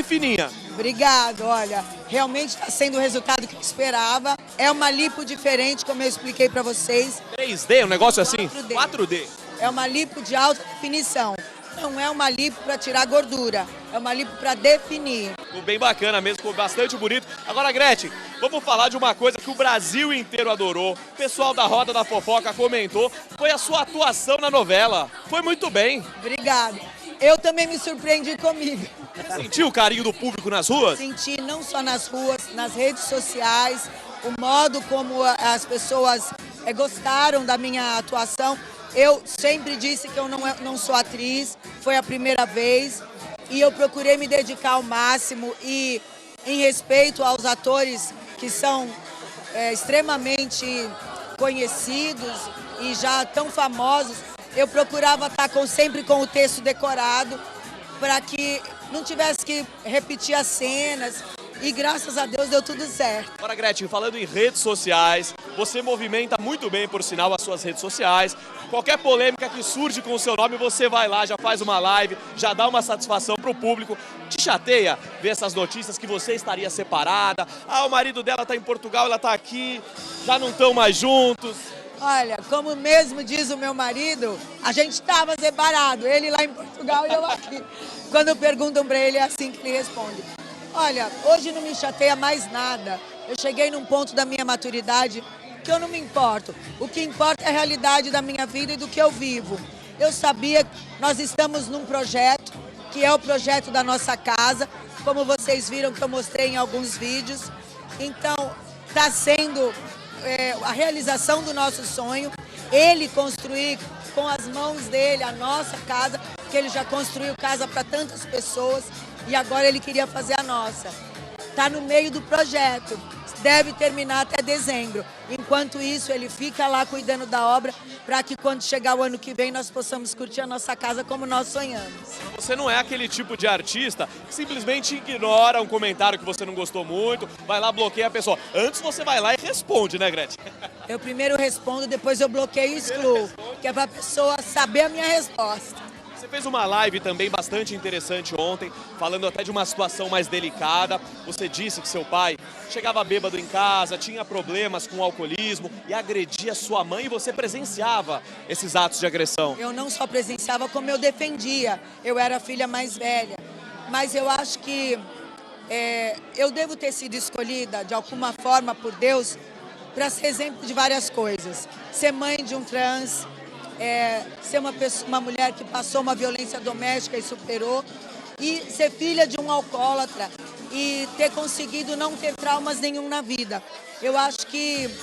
fininha. Obrigado, olha, realmente está sendo o resultado que eu esperava. É uma lipo diferente, como eu expliquei para vocês. 3D, um negócio assim? 4D. 4D. É uma lipo de alta definição. não é uma lipo para tirar gordura, é uma lipo para definir. Ficou bem bacana mesmo, ficou bastante bonito. Agora, Gretchen, vamos falar de uma coisa que o Brasil inteiro adorou. O pessoal da Roda da Fofoca comentou, foi a sua atuação na novela. Foi muito bem. Obrigada. Eu também me surpreendi comigo. Sentiu o carinho do público nas ruas? Senti não só nas ruas, nas redes sociais, o modo como as pessoas gostaram da minha atuação. Eu sempre disse que eu não sou atriz, foi a primeira vez e eu procurei me dedicar ao máximo e em respeito aos atores que são extremamente conhecidos e já tão famosos, eu procurava estar sempre com o texto decorado para que não tivesse que repetir as cenas. E graças a Deus deu tudo certo. Agora, Gretchen, falando em redes sociais, você movimenta muito bem, por sinal, as suas redes sociais. Qualquer polêmica que surge com o seu nome, você vai lá, já faz uma live, já dá uma satisfação pro público. Te chateia ver essas notícias que você estaria separada? Ah, o marido dela tá em Portugal, ela tá aqui, já não estão mais juntos. Olha, como mesmo diz o meu marido, a gente estava separado, ele lá em Portugal e eu aqui. Quando perguntam para ele, é assim que ele responde. Olha, hoje não me chateia mais nada. Eu cheguei num ponto da minha maturidade que eu não me importo. O que importa é a realidade da minha vida e do que eu vivo. Eu sabia que nós estamos num projeto, que é o projeto da nossa casa, como vocês viram que eu mostrei em alguns vídeos. Então, está sendo a realização do nosso sonho, ele construir com as mãos dele a nossa casa, que ele já construiu casa para tantas pessoas e agora ele queria fazer a nossa. Está no meio do projeto, deve terminar até dezembro. Enquanto isso, ele fica lá cuidando da obra para que quando chegar o ano que vem nós possamos curtir a nossa casa como nós sonhamos. Você não é aquele tipo de artista que simplesmente ignora um comentário que você não gostou muito, vai lá, bloqueia a pessoa. Antes você vai lá e responde, né, Gretchen? Eu primeiro respondo, depois eu bloqueio e excluo, que é para a pessoa saber a minha resposta. Você fez uma live também bastante interessante ontem, falando até de uma situação mais delicada. Você disse que seu pai chegava bêbado em casa, tinha problemas com o alcoolismo e agredia sua mãe e você presenciava esses atos de agressão. Eu não só presenciava, como eu defendia. Eu era a filha mais velha. Mas eu acho que eu devo ter sido escolhida, de alguma forma, por Deus, para ser exemplo de várias coisas. Ser mãe de um trans, ser uma mulher que passou uma violência doméstica e superou, e ser filha de um alcoólatra e ter conseguido não ter traumas nenhum na vida. Eu acho que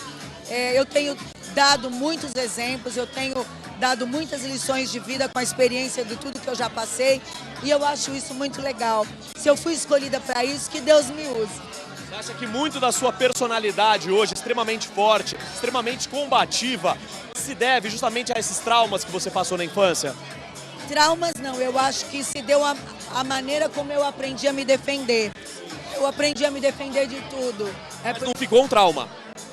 eu tenho dado muitos exemplos, eu tenho dado muitas lições de vida com a experiência de tudo que eu já passei e eu acho isso muito legal. Se eu fui escolhida para isso, que Deus me use. Você acha que muito da sua personalidade hoje, extremamente forte, extremamente combativa, se deve justamente a esses traumas que você passou na infância? Traumas não, eu acho que se deu a maneira como eu aprendi a me defender. Eu aprendi a me defender de tudo. Mas não ficou um trauma?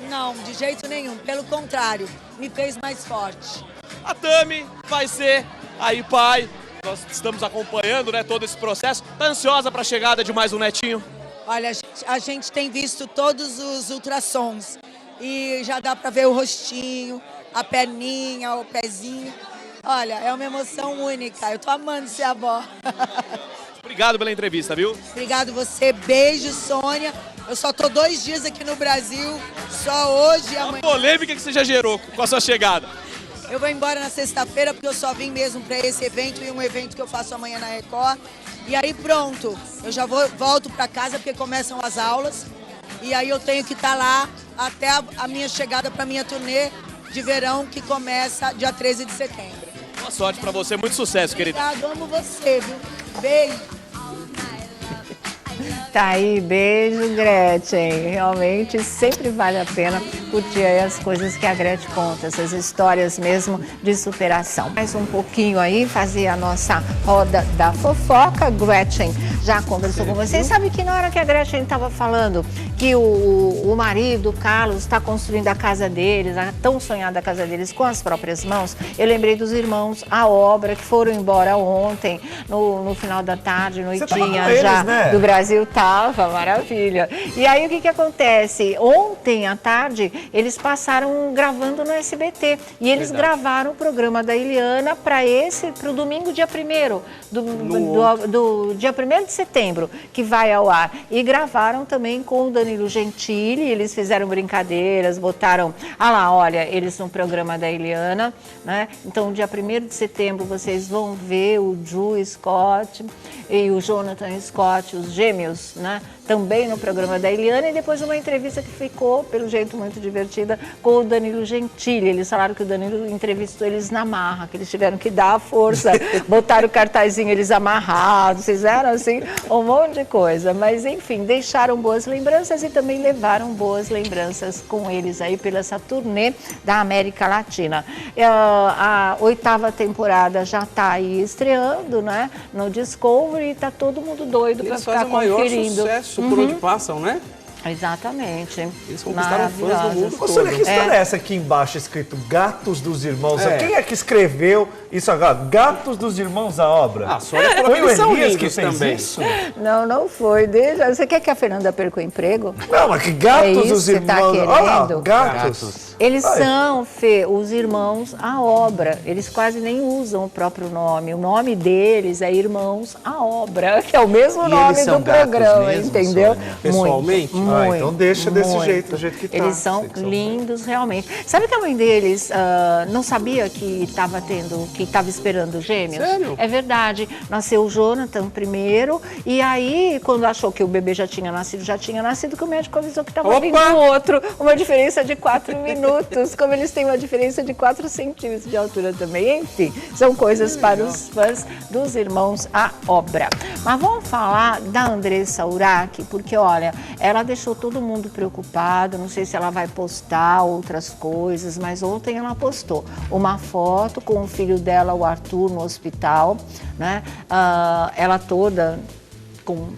Não, de jeito nenhum. Pelo contrário, me fez mais forte. A Tami vai ser aí pai. Nós estamos acompanhando, né, todo esse processo. Tá ansiosa para a chegada de mais um netinho? Olha, a gente tem visto todos os ultrassons e já dá para ver o rostinho, a perninha, o pezinho. Olha, é uma emoção única. Eu tô amando ser avó. Obrigado pela entrevista, viu? Obrigado você. Beijo, Sônia. Eu só tô 2 dias aqui no Brasil, só hoje e amanhã. A polêmica que você já gerou com a sua chegada. Eu vou embora na sexta-feira porque eu só vim mesmo para esse evento e um evento que eu faço amanhã na Record. E aí pronto, eu já volto para casa porque começam as aulas. E aí eu tenho que estar lá até a minha chegada para minha turnê de verão que começa dia 13 de setembro. Boa sorte para você, muito sucesso, querida. Obrigado, amo você, viu? Beijo. Tá aí, beijo, Gretchen. Realmente sempre vale a pena curtir aí as coisas que a Gretchen conta, essas histórias mesmo de superação. Mais um pouquinho aí, fazer a nossa roda da fofoca. Gretchen já conversou com vocês. Sabe que na hora que a Gretchen estava falando que o marido, o Carlos, está construindo a casa deles, a tão sonhada casa deles com as próprias mãos, eu lembrei dos irmãos à obra, que foram embora ontem, no final da tarde, noitinha já né? do Brasil. Tava, maravilha. E aí o que acontece? Ontem à tarde, eles passaram gravando no SBT. E eles gravaram o programa da Eliana para o domingo, dia 1º, do dia 1º de setembro, que vai ao ar. E gravaram também com o Danilo Gentili, eles fizeram brincadeiras, botaram, olha, eles no programa da Eliana, né? Então, dia 1º de setembro, vocês vão ver o Drew Scott e o Jonathan Scott, os gêmeos, né? Também no programa da Eliana, e depois uma entrevista que ficou, pelo jeito, muito divertida, com o Danilo Gentili. Eles falaram que o Danilo entrevistou eles na marra, que eles tiveram que dar a força, botaram o cartazinho eles amarrados, fizeram assim um monte de coisa. Mas, enfim, deixaram boas lembranças e também levaram boas lembranças com eles aí pela essa turnê da América Latina. A 8ª temporada já está aí estreando, né, no Discovery, e está todo mundo doido para ficar conferindo. Sucesso por onde passam, né? Exatamente. Eles conquistaram fãs do mundo todo. Sônia, que história é essa aqui embaixo escrito Gatos dos Irmãos? É. Quem é que escreveu isso agora? Gatos dos Irmãos à obra? Ah, Sônia, Foi o eles são Elias que lindos fez também. isso? Não foi. Você quer que a Fernanda perca o emprego? Não, mas que Gatos É isso dos que você tá Irmãos... Olha lá, querendo? Gatos. Eles são, Fê, os irmãos à obra. Eles quase nem usam o próprio nome. O nome deles é Irmãos à Obra, que é o mesmo nome do programa, mesmo, entendeu? Sônia? Pessoalmente? Muito, Então deixa desse muito. jeito, do jeito que tá. Eles são lindos, realmente. Sabe que a mãe deles não sabia que estava esperando gêmeos? Sério? É verdade. Nasceu o Jonathan primeiro, e aí, quando achou que o bebê já tinha nascido, que o médico avisou que estava vindo outro. Uma diferença de 4 minutos. Como eles têm uma diferença de 4 centímetros de altura também. Enfim, são coisas para os fãs dos Irmãos à Obra. Mas vamos falar da Andressa Urach, porque, olha, ela deixou todo mundo preocupado. Não sei se ela vai postar outras coisas, mas ontem ela postou uma foto com o filho dela, o Arthur, no hospital, né? Ela toda com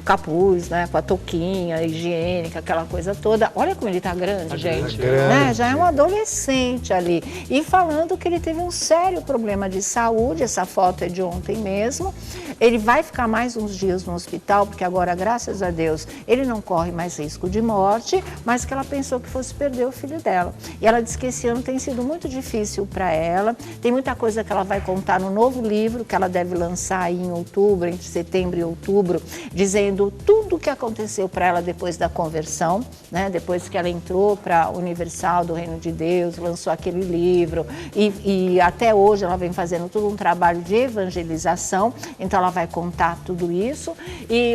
capuz, né, com a touquinha higiênica, aquela coisa toda. Olha como ele tá grande, gente. Né? Já é um adolescente ali. E falando que ele teve um sério problema de saúde, essa foto é de ontem mesmo. Ele vai ficar mais uns dias no hospital, porque agora, graças a Deus, ele não corre mais risco de morte, mas que ela pensou que fosse perder o filho dela. E ela disse que esse ano tem sido muito difícil para ela. Tem muita coisa que ela vai contar no novo livro, que ela deve lançar aí em outubro, entre setembro e outubro, dizendo tudo o que aconteceu para ela depois da conversão, né? Depois que ela entrou para a Universal do Reino de Deus, lançou aquele livro e até hoje ela vem fazendo todo um trabalho de evangelização, então ela vai contar tudo isso.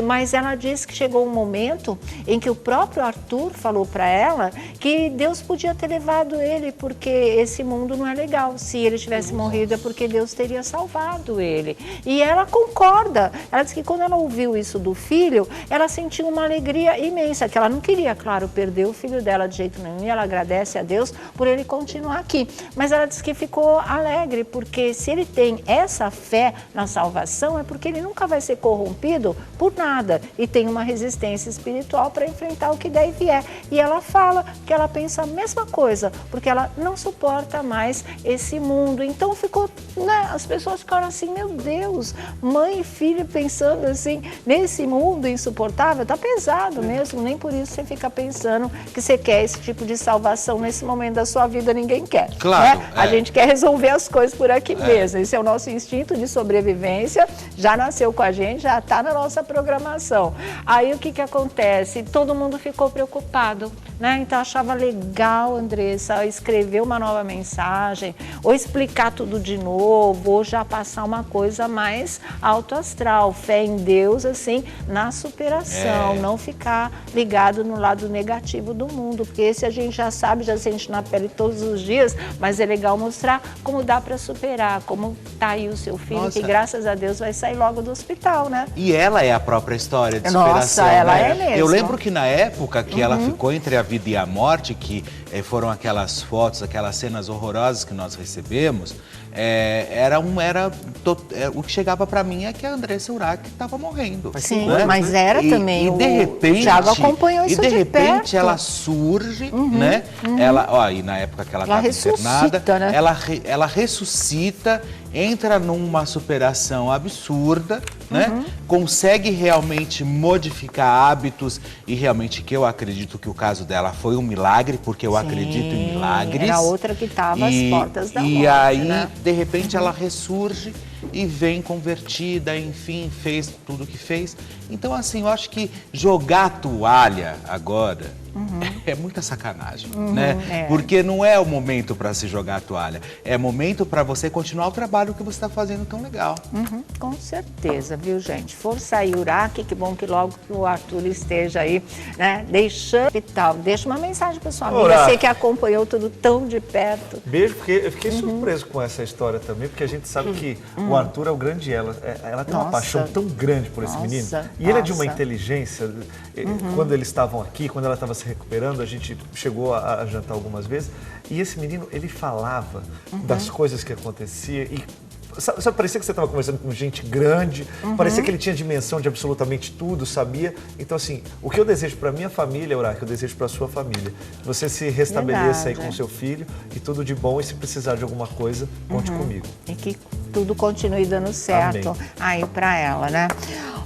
Mas ela disse que chegou um momento em que o próprio Arthur falou para ela que Deus podia ter levado ele, porque esse mundo não é legal. Se ele tivesse morrido é porque Deus teria salvado ele. E ela concorda. Ela disse que quando ela ouviu isso do filho, ela sentiu uma alegria imensa, que ela não queria, claro, perder o filho dela de jeito nenhum, e ela agradece a Deus por ele continuar aqui. Mas ela disse que ficou alegre, porque se ele tem essa fé na salvação, é porque ele nunca vai ser corrompido por nada e tem uma resistência espiritual para enfrentar o que der e vier. E ela fala que ela pensa a mesma coisa, porque ela não suporta mais esse mundo. Então ficou, né, as pessoas ficaram assim, meu Deus, mãe e filho pensando assim, nesse mundo insuportável, tá pesado mesmo, nem por isso você fica pensando que você quer esse tipo de salvação nesse momento da sua vida, ninguém quer. Claro. Né? A gente quer resolver as coisas por aqui mesmo, esse é o nosso instinto de sobrevivência, já nasceu com a gente, já está na nossa programação. Aí o que acontece? Todo mundo ficou preocupado, né? Então achava legal, Andressa, escrever uma nova mensagem, ou explicar tudo de novo, ou já passar uma coisa mais alto astral, fé em Deus, assim, na superação, não ficar ligado no lado negativo do mundo, porque esse a gente já sabe, já sente na pele todos os dias, mas é legal mostrar como dá para superar, como tá aí o seu filho, que graças a Deus vai sair logo do hospital, né? E ela é a própria história de superação. Nossa, ela né? é mesmo. Eu lembro que na época que ela ficou entre a vida e a morte, que foram aquelas fotos, aquelas cenas horrorosas que nós recebemos, o que chegava para mim é que a Andressa Urach estava morrendo. Mas que Sim, né? mas era também. E de repente, o Thiago acompanhou isso de repente perto. ela surge, né? Ela, ó, e na época que ela estava internada, né? ela ressuscita, entra numa superação absurda, né? Consegue realmente modificar hábitos e realmente que eu acredito que o caso dela foi um milagre, porque eu acredito em milagres. Era outra que estava às portas da morte, E aí, né? de repente, ela ressurge e vem convertida, enfim, fez tudo o que fez. Então, assim, eu acho que jogar a toalha agora é muita sacanagem, né? É. Porque não é o momento para se jogar a toalha, é momento para você continuar o trabalho que você está fazendo tão legal. Com certeza, viu, gente? Força aí, Uraque, que bom que logo o Arthur esteja aí, né? Deixando e tal. Deixa uma mensagem para sua amiga, Uraque. você que acompanhou tudo tão de perto. Beijo, porque eu fiquei surpreso com essa história também, porque a gente sabe que o Arthur é o grande ela. Ela tem uma Nossa. paixão tão grande por esse Nossa, menino. E ele é de uma nossa. inteligência. Quando eles estavam aqui, quando ela estava se recuperando, a gente chegou a jantar algumas vezes. E esse menino, ele falava das coisas que aconteciam e sabe, parecia que você estava conversando com gente grande, parecia que ele tinha dimensão de absolutamente tudo, sabia? Então, assim, o que eu desejo para minha família, Uraque, eu desejo para sua família. Que você se restabeleça aí Verdade. com seu filho e tudo de bom. E se precisar de alguma coisa, conte comigo. E que tudo continue dando certo Amém. aí pra ela, né?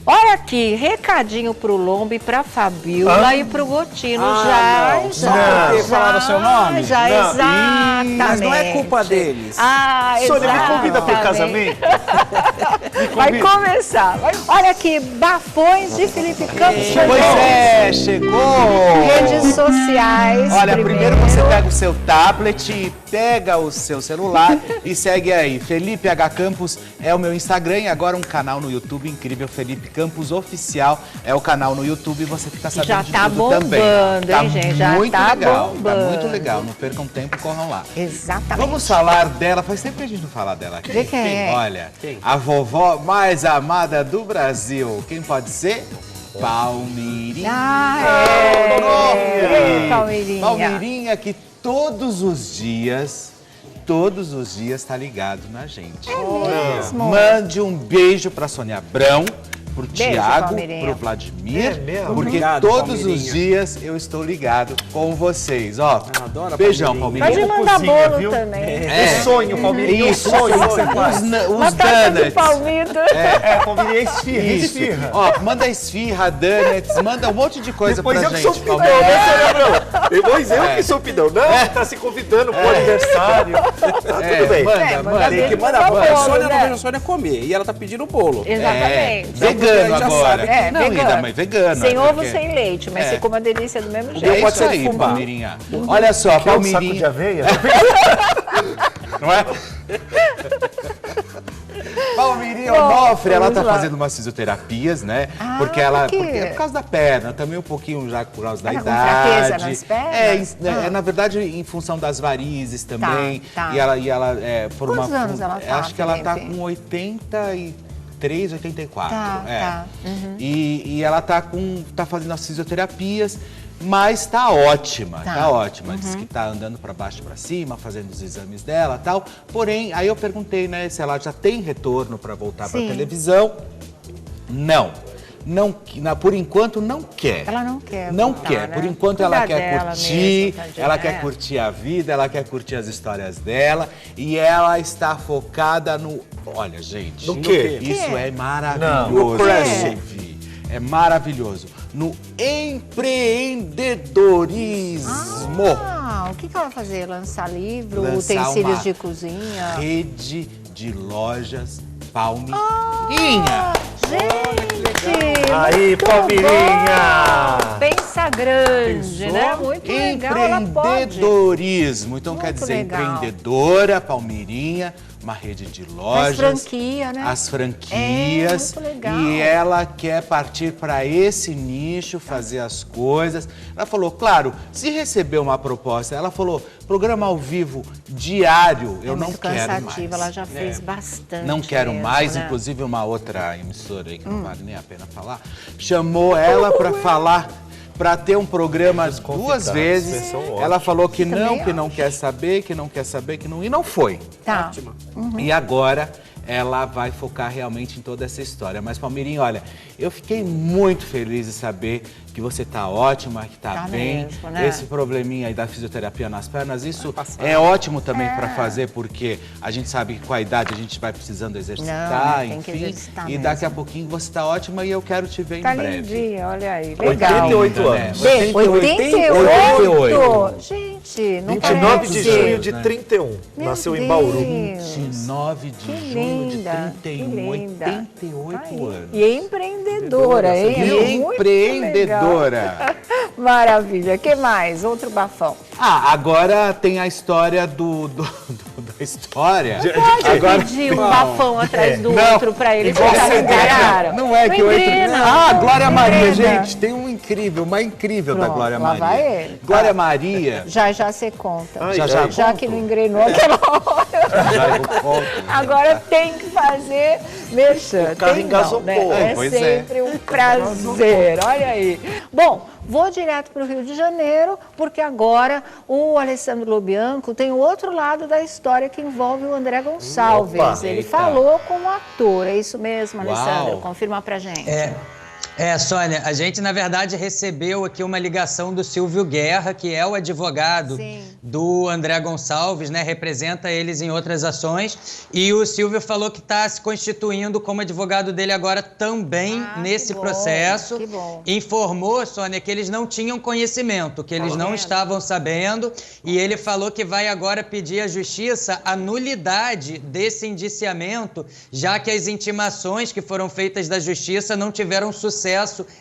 Olha aqui, recadinho pro Lombo e pra Fabiola e pro Gotino. não. Só porque falaram seu nome? Já, Não. exatamente. Mas não é culpa deles. Ah, Sônia, me exatamente. convida para o casamento? Vai começar. Olha aqui, bafões de Felipe Campos. Pois é, chegou! Redes sociais. Olha, primeiro você pega o seu tablet e pega o seu celular e segue aí. Felipe H. Campos é o meu Instagram e agora um canal no YouTube incrível, Felipe Campos Oficial. É o canal no YouTube e você fica sabendo Já de tá tudo bombando, também. hein, gente? Já muito tá legal, bombando. Tá muito legal. Não percam tempo, corram lá. Exatamente. Vamos falar dela. Faz tempo que a gente não fala dela aqui. De quem é? Olha, a vovó mais amada do Brasil. Quem pode ser? Palmeirinha. Ei, Palmeirinha. Palmeirinha que todos os dias tá ligado na gente. É mesmo? Mande um beijo pra Sônia Abrão, pro Beijo, Thiago, Palmeirinha. pro Vladimir, É mesmo? porque Obrigado, todos os Palmeirinha. dias eu estou ligado com vocês. Ó, adoro a beijão, Palmeirinha. Pode Palmeirinha. mandar Cozinha, bolo viu? também. É. O sonho, Palmeirinha, o Isso, sonho que você faz. Uma os taça de donuts. palmito. Palmeirinha, esfirra, Isso. esfirra. Ó, manda esfirra, donuts, manda um monte de coisa Depois pra eu que gente. sou pidão, Palmeirinha. né, Sônia Abrão? Depois eu que sou pidão. Não, tá se convidando pro aniversário. Tá tudo bem. Manda, manda. Tem que mandar Manda bolo. A bolo, Sônia né? não vejo a Sônia comer. E ela tá pedindo bolo. Exatamente. Vegano Já agora. sabe. É, não, vegano. ainda mais vegano. Sem ovo, porque- sem leite, mas É. fica uma delícia do mesmo É jeito. pode isso ser aí, fubá. Palmeirinha. Olha só, Quer um saco Palmeirinha. de aveia? Não é? Palmeirinha Bom, Onofre, ela vamos tá lá. fazendo umas fisioterapias, né? Ah, porque ela. por quê? Porque é por causa da perna, também um pouquinho já por causa da Ela com idade. fraqueza nas pernas? É, na verdade, em função das varizes também. tá. E ela por Quantos uma. anos ela tá, Acho que ela tá Felipe? com 83, 84. Tá, é. tá. E ela tá fazendo as fisioterapias. Mas tá ótima, tá ótima. Diz que tá andando para baixo e para cima, fazendo os exames dela e tal. Porém, aí eu perguntei, né, se ela já tem retorno para voltar para Sim. televisão. Não. Por enquanto não quer. Ela não quer Não voltar, quer. né? Por enquanto Cuidar ela quer dela curtir, mesmo, tadinha, ela é. quer curtir a vida, ela quer curtir as histórias dela e ela está focada no. Olha, gente. No quê? Isso Que? é maravilhoso. No de ouvir. É maravilhoso. No empreendedorismo. Ah, o que ela vai fazer? Lançar livro, Lançar utensílios uma de cozinha? Rede de lojas Palmeirinha. Gente! Aí, muito Palmeirinha! bom. Pensa grande, né? Muito legal, ela pode. Empreendedorismo. Então quer Muito dizer legal. empreendedora, Palmeirinha, uma rede de lojas. franquia, né? As franquias. É, muito legal. E ela quer partir para esse nicho, fazer as coisas. Ela falou, claro, se receber uma proposta, ela falou, programa ao vivo diário, eu não muito quero mais. cansativa, ela já fez bastante. Não quero mesmo, mais, né? inclusive uma outra emissora aí que não vale nem a pena falar, chamou ela para falar, para ter um programa duas vezes. vocês são ótimos. Ela falou que Também não quer saber, que não, e não foi. Tá. E agora ela vai focar realmente em toda essa história. Mas, Palmeirinho, olha, eu fiquei muito feliz de saber que você tá ótima, que tá bem. Mesmo, né? Esse probleminha aí da fisioterapia nas pernas, isso é ótimo também para fazer, porque a gente sabe que com a idade a gente vai precisando exercitar, tem que enfim. exercitar E daqui a pouquinho você tá ótima e eu quero te ver em Tá breve. lindinha, olha aí. Legal. 88 anos. 88? Gente, não 29 de parece. junho de 31. Meu Nasceu em Bauru. Deus. 29 de Que junho de linda, 31, que linda. 88 Aí. anos. E empreendedora, hein? É muito Empreendedora. legal. Maravilha. Que mais? Outro bafão. Ah, agora tem a história da história. Pode pedir um bafão atrás do Não, outro pra eles igual ficarem CD, enganaram. Não é que eu entro... Engrena, Ah, Glória Maria, engrena. gente, tem uma incrível da Pronto, Glória lá Maria. vai ele. Glória Maria. Já você conta. Ai, Já que não engrenou aquela hora. Já eu conto. Agora tem que fazer merchan. O carro Tem engasou não, né? pouco. É Pois é. sempre um prazer. Olha aí. Bom, vou direto para o Rio de Janeiro, porque agora o Alessandro Lobianco tem o outro lado da história que envolve o André Gonçalves. Opa, Ele eita. falou com o ator. É isso mesmo, Alessandro? Uau. Confirma pra gente. Sônia, a gente, na verdade, recebeu aqui uma ligação do Silvio Guerra, que é o advogado Sim. do André Gonçalves, né? Representa eles em outras ações. E o Silvio falou que está se constituindo como advogado dele agora também nesse que bom, processo. que bom. Informou, Sônia, que eles não tinham conhecimento, que eles não estavam sabendo. E ele falou que vai agora pedir à Justiça a nulidade desse indiciamento, já que as intimações que foram feitas da Justiça não tiveram sucesso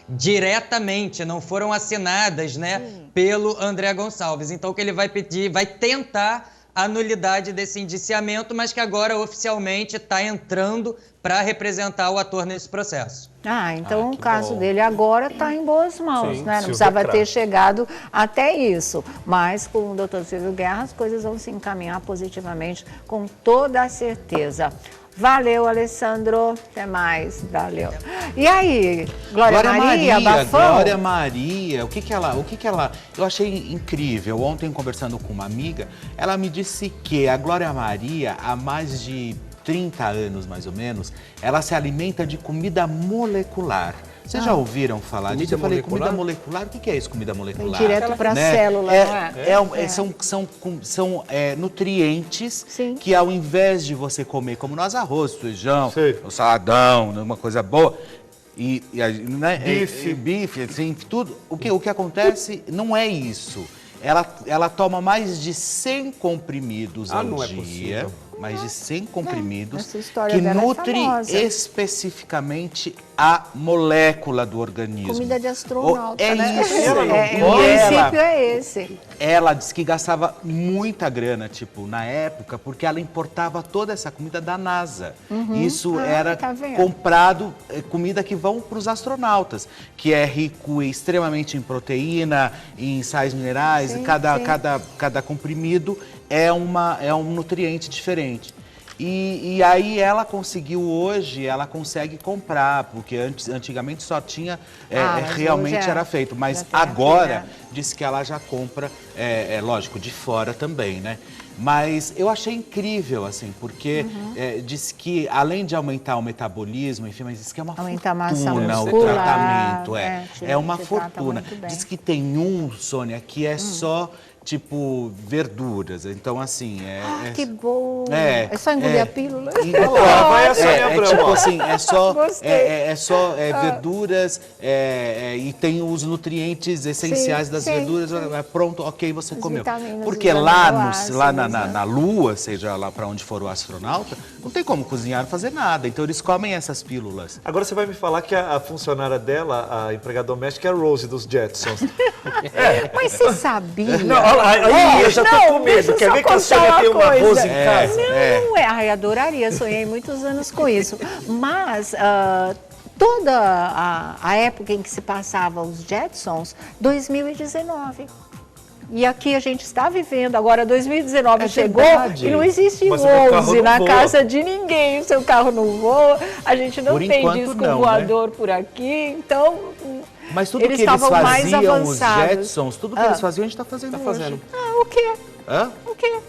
diretamente, não foram assinadas, né, pelo André Gonçalves. Então, o que ele vai pedir, vai tentar a nulidade desse indiciamento, mas que agora oficialmente está entrando para representar o ator nesse processo. Então o que caso bom. dele agora está em boas mãos, Sim, né? Não Silvio precisava é craque. ter chegado até isso. Mas com o doutor Silvio Guerra, as coisas vão se encaminhar positivamente, com toda a certeza. Valeu, Alessandro. Até mais. Valeu. E aí, Glória Maria, bafão? Glória Maria, o que que ela... Eu achei incrível. Ontem, conversando com uma amiga, ela me disse que a Glória Maria, há mais de 30 anos, mais ou menos, ela se alimenta de comida molecular. Vocês já ouviram falar disso? Eu falei, comida molecular? O que é isso, comida molecular? Direto para a Né? célula, não é? São nutrientes Sim. que, ao invés de você comer como nós, arroz, feijão, Sim. o saladão, uma coisa boa, né, Bife. assim, tudo. O que acontece não é isso. Ela toma mais de 100 comprimidos ao não é dia. possível. Mais de 100 comprimidos essa história que dela é nutre famosa. especificamente a molécula do organismo. Comida de astronauta, É né? isso. O princípio é esse. Ela disse que gastava muita grana, na época, porque ela importava toda essa comida da NASA. Isso era tá vendo? comprado, comida que vão para os astronautas, que é rico extremamente em proteína, em sais minerais, Sim, e sim. cada comprimido é um nutriente diferente. E aí ela consegue comprar, porque antigamente só tinha, mas realmente hoje era feito. Mas já tem agora, aqui, né? disse que ela já compra, lógico, de fora também, né? Mas eu achei incrível, assim, porque disse que além de aumentar o metabolismo, enfim, mas disse que é uma Aumentar a massa fortuna o muscular, tratamento, te uma trata fortuna. muito bem. Diz que tem Sônia, que é só, verduras. Então, assim, Que bom. É, É só engolir é. a pílula? Lá vai a Sônia Abrão, tipo ó. assim, Gostei. verduras e tem os nutrientes essenciais das sim, verduras. Pronto, ok, você As comeu. vitaminas, Porque os lá, aminoácidos, na né? Lua, seja lá para onde for o astronauta, não tem como cozinhar, fazer nada. Então eles comem essas pílulas. Agora você vai me falar que a funcionária dela, a empregada doméstica, é a Rose dos Jetsons. Mas você sabia? Não, olha lá, aí eu já tô com deixa medo. eu Quer só ver que a contar Sônia tem uma coisa. Rose em casa? Não, ai, adoraria, sonhei muitos anos com isso. Mas toda a época em que se passava os Jetsons, 2019. E aqui a gente está vivendo, agora 2019 chegou verdade. e não existe Mas o meu carro Rose não na voa. casa de ninguém, o seu carro não voa, a gente não Por tem enquanto, disco não, voador por aqui, então Mas tudo eles que eles estavam mais faziam, os avançados. Jetsons, tudo que eles faziam, a gente está fazendo hoje. o quê? Hã? O quê?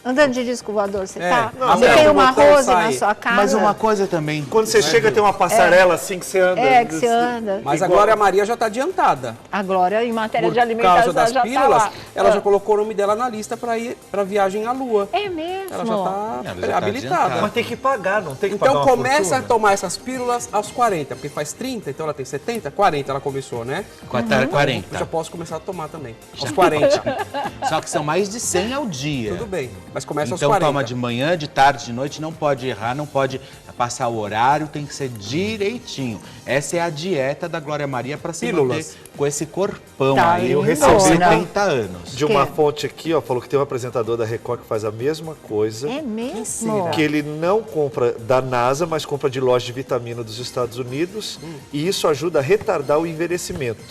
Andando de disco voador, você tá? Não, Você não, tem eu uma vou Rose na sair. sua casa? Mas uma coisa também... Quando você chega, tem uma passarela assim que você anda. Que você anda. Mas a Glória Maria já está adiantada. A Glória, em matéria Por de alimentação, causa das já pílulas, tá lá. ela já colocou o nome dela na lista para ir para viagem à Lua. É mesmo? Ela já Ela já está tá habilitada. adiantada. Mas tem que pagar, não tem que pagar Então uma começa a fortuna? tomar essas pílulas aos 40, porque faz 30, então ela tem 70, 40 ela começou, né? 40. Eu já posso começar a tomar também. Aos 40. Só que são mais de 100 ao dia. Tudo bem, mas começa Então aos 40. toma de manhã, de tarde, de noite, não pode errar, não pode passar o horário, tem que ser direitinho. Essa é a dieta da Glória Maria para se Pílulas. manter com esse corpão Tá aí. eu lindona. recebi 70 anos. De uma Que? fonte aqui, ó, falou que tem um apresentador da Record que faz a mesma coisa. É mesmo? Que ele não compra da NASA, mas compra de loja de vitamina dos Estados Unidos. E isso ajuda a retardar o envelhecimento.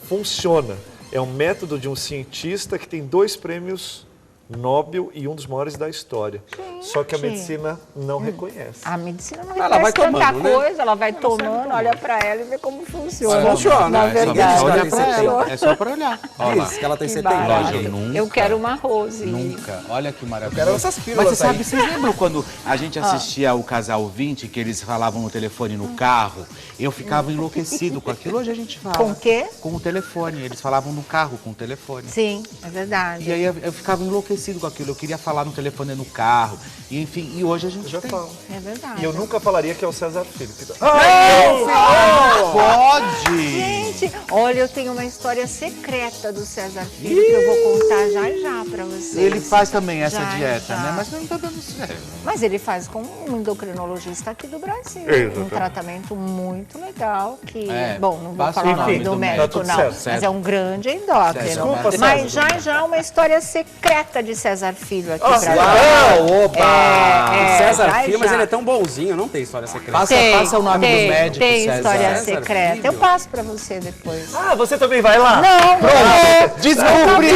Funciona. É um método de um cientista que tem 2 prêmios Nobel e um dos maiores da história. Só que a medicina não reconhece. A medicina não Ela vai reconhece tanta tomando, né? coisa, ela vai tomando, olha pra ela e vê como funciona. Funciona, Na é só verdade. olhar olhar pra pra ela. ela. É só pra olhar. Olha lá. Diz que ela tem Que 70 barato. anos. Eu nunca. Eu quero uma Rose. Nunca. Olha que maravilha. quero essas pílulas Mas você sabe, aí. vocês lembram quando a gente assistia o Casal 20, que eles falavam no telefone no carro? Eu ficava enlouquecido com aquilo. Hoje a gente fala. Com o quê? Com o telefone. Eles falavam no carro com o telefone. Sim, é verdade. E aí eu ficava enlouquecido com aquilo. Eu queria falar no telefone no carro. E, enfim, e hoje a gente Já tem. falo. É verdade. E eu nunca falaria que é o César Filho. Pode! Gente, olha, eu tenho uma história secreta do César Filho que eu vou contar já pra vocês. Ele faz também essa Já, dieta, já. né? Mas não tá dando certo. Mas ele faz com um endocrinologista aqui do Brasil. Exatamente. Um tratamento muito legal que... É, bom, não vou passa falar o o nome nome do do médico, médico. Tá não. tudo Mas certo. é um grande endócrino. Desculpa, Mas César. já uma história secreta de César Filho aqui pra nós. O César já, Filho, mas já. ele é tão bonzinho, não tem história secreta. Passa o nome do tem, médico, Tem César. história César secreta. Filho. Eu passo pra você depois. Ah, você também vai lá? Não, Descobri!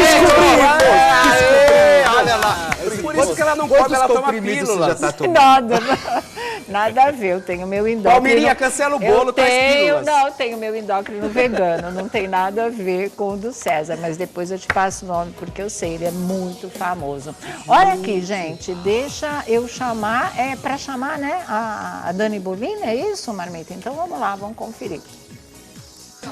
Olha lá. Por isso que ela não come, ela toma comprimidos você já pílulas. tá tomando? nada a ver. Eu tenho meu endócrino. Palmeirinha, cancela o bolo, eu traz tenho, pílulas. não, eu tenho meu endócrino vegano. Não tem nada a ver com o do César. Mas depois eu te passo o nome, porque eu sei, ele é muito famoso. Olha aqui, gente, deixa eu chamar, pra chamar, né, a Dani Bolina, é isso, Marmita? Então vamos lá, vamos conferir.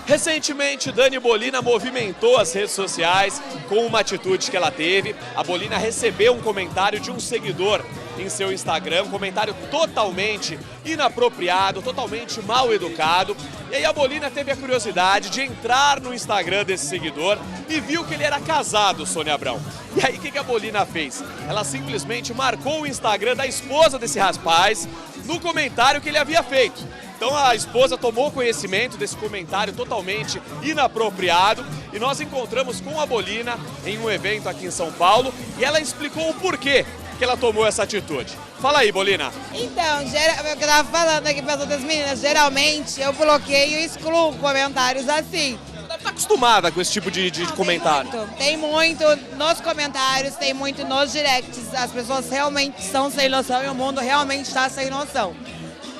Recentemente, Dani Bolina movimentou as redes sociais com uma atitude que ela teve. A Bolina recebeu um comentário de um seguidor em seu Instagram, um comentário totalmente inapropriado, totalmente mal educado. E aí a Bolina teve a curiosidade de entrar no Instagram desse seguidor e viu que ele era casado, Sônia Abrão. E aí o que a Bolina fez? Ela simplesmente marcou o Instagram da esposa desse rapaz no comentário que ele havia feito. Então a esposa tomou conhecimento desse comentário totalmente inapropriado e nós encontramos com a Bolina em um evento aqui em São Paulo e ela explicou o porquê que ela tomou essa atitude. Fala aí, Bolina. Então, eu tava falando aqui para as outras meninas, geralmente eu bloqueio e excluo comentários assim. Você deve estar acostumada com esse tipo de comentário. Tem muito nos comentários, tem muito nos directs. As pessoas realmente são sem noção e o mundo realmente está sem noção.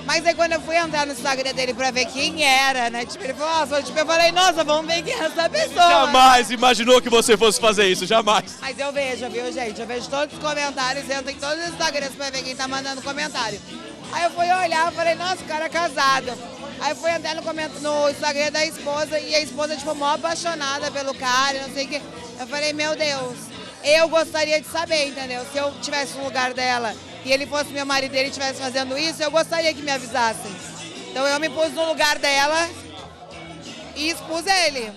Mas aí quando eu fui entrar no Instagram dele pra ver quem era, né? Tipo, ele falou, nossa, tipo, eu falei, nossa, vamos ver quem é essa pessoa. Jamais imaginou que você fosse fazer isso, jamais. Mas eu vejo, viu, gente? Eu vejo todos os comentários, entro em todos os Instagrams pra ver quem tá mandando comentário. Aí eu fui olhar, falei, nossa, o cara é casado. Aí eu fui entrar no Instagram da esposa e a esposa, tipo, mó apaixonada pelo cara, não sei o que. Eu falei, meu Deus, eu gostaria de saber, entendeu? Se eu tivesse no lugar dela e ele fosse meu marido e ele estivesse fazendo isso, eu gostaria que me avisassem. Então eu me pus no lugar dela e expus ele.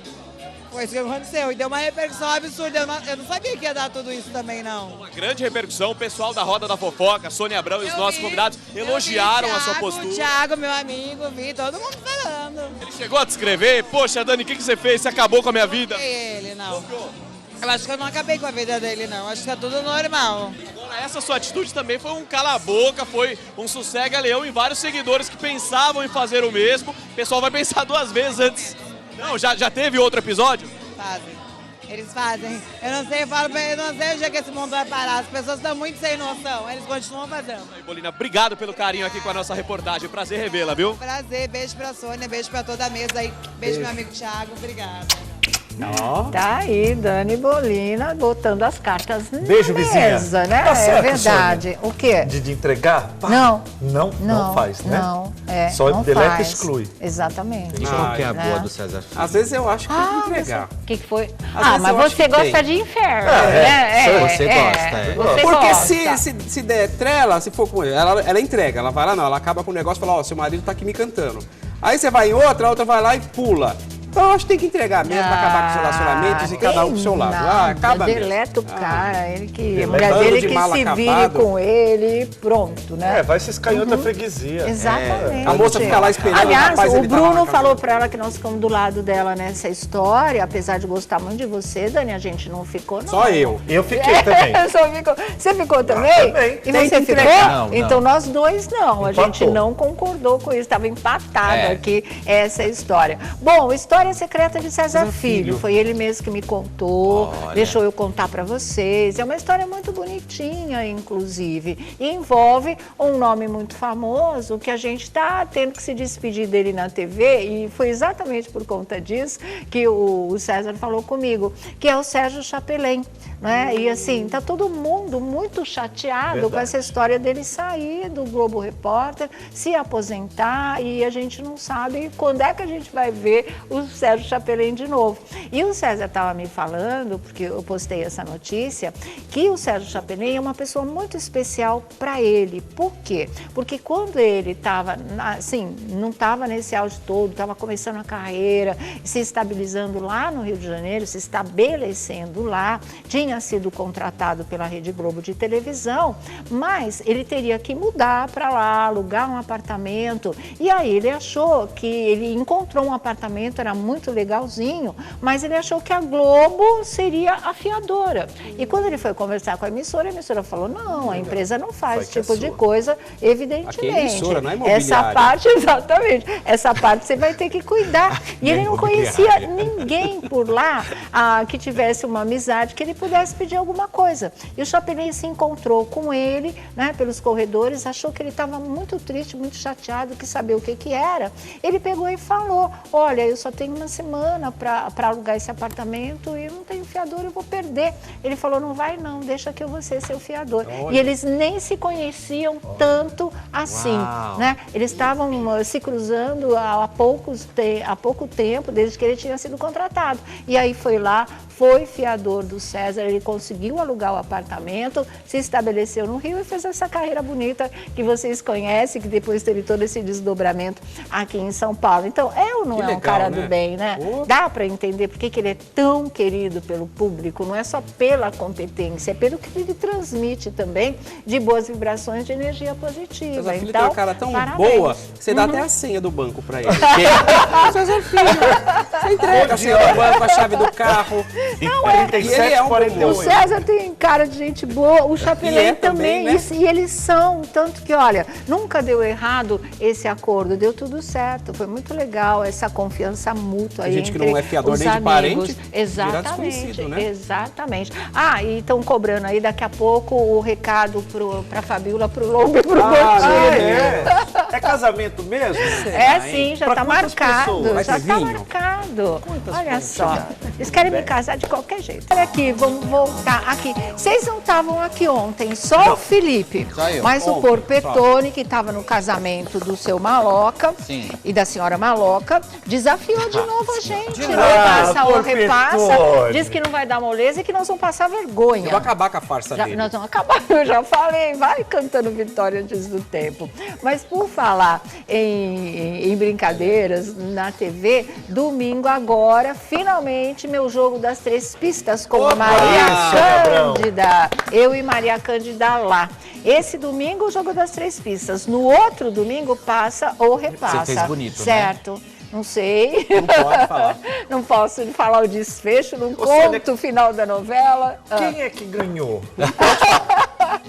Foi isso que aconteceu. E deu uma repercussão absurda. Eu não sabia que ia dar tudo isso também, não. Uma grande repercussão, o pessoal da Roda da Fofoca, Sônia Abrão e os nossos convidados elogiaram a sua postura. O Thiago, meu amigo, vi todo mundo falando. Ele chegou a descrever, poxa, Dani, o que você fez? Você acabou com a minha vida. Não ele, não. Eu acho que eu não acabei com a vida dele, não. Acho que é tudo normal. Agora, essa sua atitude também foi um cala-boca, foi um sossega-leão em vários seguidores que pensavam em fazer o mesmo. O pessoal vai pensar 2 vezes antes. Não, já teve outro episódio? Fazem. Eles fazem. Eu não sei, eu falo pra eles, eu não sei onde é que esse mundo vai parar. As pessoas estão muito sem noção, eles continuam fazendo. Aí, Bolina, obrigado pelo carinho aqui com a nossa reportagem. Prazer revê-la, viu? Prazer, beijo pra Sônia, beijo pra toda a mesa aí. Beijo, meu amigo Thiago, obrigada. Tá aí, Dani Bolina botando as cartas Beijo, na vizinha. mesa, né? Tá certo, é verdade. Sônia. O quê? De entregar? Pá. Não. Não faz, né? Não, Só não deleta e faz. exclui. Exatamente. E qual que é a né? boa do César Filho? Às vezes eu acho que tem que entregar. O que foi? vezes Mas eu acho você que gosta tem. de inferno, É, né? você gosta, é. Você Porque gosta. se der trela, se for com ele, ela entrega, ela vai lá, não, ela acaba com o negócio e fala, ó, seu marido tá aqui me cantando. Aí você vai em outra, a outra vai lá e pula. Então eu acho que tem que entregar mesmo, acabar com os relacionamentos e cada um pro seu lado. Acaba mesmo. Deleta o cara, ele que, a Deleta. mulher Bando dele de que mal se vire acabado. com ele e pronto, né? Vai se escair em outra freguesia. Exatamente. A moça fica lá esperando. Aliás, rapaz, o ele tá lá Bruno na falou casa pra ela que nós ficamos do lado dela nessa história, apesar de gostar muito de você, Dani, a gente não ficou, não. Só eu. Eu fiquei também. Só ficou. Você ficou também? também. E Tem você que ficou? entregar. Não, Então nós dois não. A Empatou. gente não concordou com isso. Estava empatada É. aqui essa história. Bom, História Secreta de César Filho. Foi ele mesmo que me contou, deixou eu contar para vocês. É uma história muito bonitinha, inclusive. E envolve um nome muito famoso que a gente está tendo que se despedir dele na TV. E foi exatamente por conta disso que o César falou comigo, que é o Sérgio Chapelin. Né? E assim, tá todo mundo muito chateado com essa história dele sair do Globo Repórter, se aposentar, e a gente não sabe quando é que a gente vai ver o Sérgio Chapelin de novo. E o César estava me falando, porque eu postei essa notícia, que o Sérgio Chapelin é uma pessoa muito especial para ele. Por quê? Porque quando ele estava, assim, não estava nesse auge todo, estava começando a carreira, se estabilizando lá no Rio de Janeiro, se estabelecendo lá, tinha sido contratado pela Rede Globo de televisão, mas ele teria que mudar para lá, alugar um apartamento. E aí ele achou que ele encontrou um apartamento, era muito legalzinho, mas ele achou que a Globo seria a fiadora. E quando ele foi conversar com a emissora falou, não, a empresa não faz esse tipo de coisa, evidentemente. Aqui é emissora, não é imobiliária. Essa parte, exatamente, essa parte você vai ter que cuidar. E ele não conhecia ninguém por lá que tivesse uma amizade, que ele pudesse pedir alguma coisa. E o Chapelin se encontrou com ele, né, pelos corredores, achou que ele estava muito triste, muito chateado, quis saber o que era. Ele pegou e falou, olha, eu só tenho uma semana para alugar esse apartamento e eu não tenho fiador, eu vou perder. Ele falou, não vai não, deixa que eu vou ser seu fiador. E eles nem se conheciam tanto assim, né? Eles estavam se cruzando há pouco tempo, desde que ele tinha sido contratado. E aí foi lá, foi fiador do César, ele conseguiu alugar o apartamento, se estabeleceu no Rio e fez essa carreira bonita que vocês conhecem, que depois teve todo esse desdobramento aqui em São Paulo. Então, é ou não Que é um legal, cara né? do bem, né? Dá para entender por que ele é tão querido pelo público, não é só pela competência, é pelo que ele transmite também de boas vibrações, de energia positiva. César Filho Então, tem uma cara tão parabéns. boa que você dá até a senha do banco pra ele. César Filho, você entrega a senha do banco, a chave do carro. E ele é um bom O moço. César tem cara de gente boa, o Chapelin E é também, também, né? e eles são, tanto que, olha, nunca deu errado esse acordo, deu tudo certo, foi muito legal essa confiança mútua aí gente que entre não é fiador os nem de amigos. parente, vira Exatamente, desconhecido, né? exatamente. E estão cobrando aí daqui a pouco o recado pra Fabiola, pro Lobo e pro Gordinho. É casamento mesmo? É sim, já Pra está quantas marcado, pessoas? Vai já ter está vinho? marcado. Olha só, eles querem me casar de qualquer jeito. Olha aqui, vamos voltar aqui. Vocês não estavam aqui ontem, só o Felipe. Só eu. Mas o Porpetone, que estava no casamento do seu Maloca e da senhora Maloca, desafiou de novo a gente. Não passa ou repassa, Porpetone. diz que não vai dar moleza e que nós vamos passar vergonha. Eu vou acabar com a farsa dele. Nós vamos acabar, eu já falei, vai cantando vitória antes do tempo. Mas por falar em brincadeiras na TV, domingo agora, finalmente, meu jogo das 3 pistas com a Maria Cândida. Eu e Maria Cândida lá. Esse domingo, o jogo das 3 pistas. No outro domingo, passa ou repassa. Você fez bonito, certo? Né? Não sei. Não pode falar. Não posso falar o desfecho, não Sônia, conto o final da novela. Quem é que ganhou?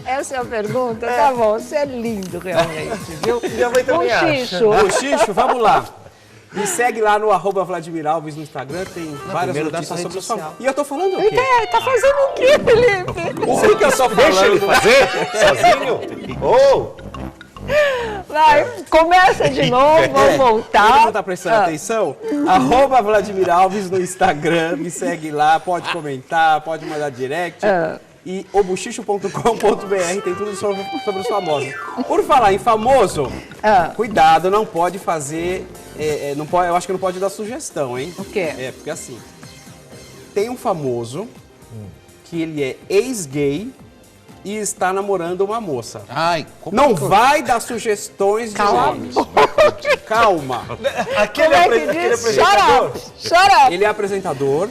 Essa é a pergunta? Tá bom, você é lindo realmente, viu? Minha mãe também acha. Xixo. Ô, Xixo, vamos lá. Me segue lá no @Vladimir Alves no Instagram, tem várias primeiro dá notícias sua sobre rede o seu. social. E eu tô falando o quê? Tá fazendo o quê, Felipe? O que eu só Deixa ele falando? fazer sozinho? Vai, começa de novo, vamos voltar. Ele não tá prestando atenção? @Vladimir Alves no Instagram, me segue lá, pode comentar, pode mandar direct. E obuchicho.com.br tem tudo sobre os famosos. Por falar em famoso, cuidado, não pode fazer, não pode, eu acho que não pode dar sugestão, hein? O quê? Porque assim, tem um famoso que ele é ex-gay e está namorando uma moça. Ai, como não vai dar sugestões de nomes. Calma. Aquele apresentador. Shut up. Ele é apresentador.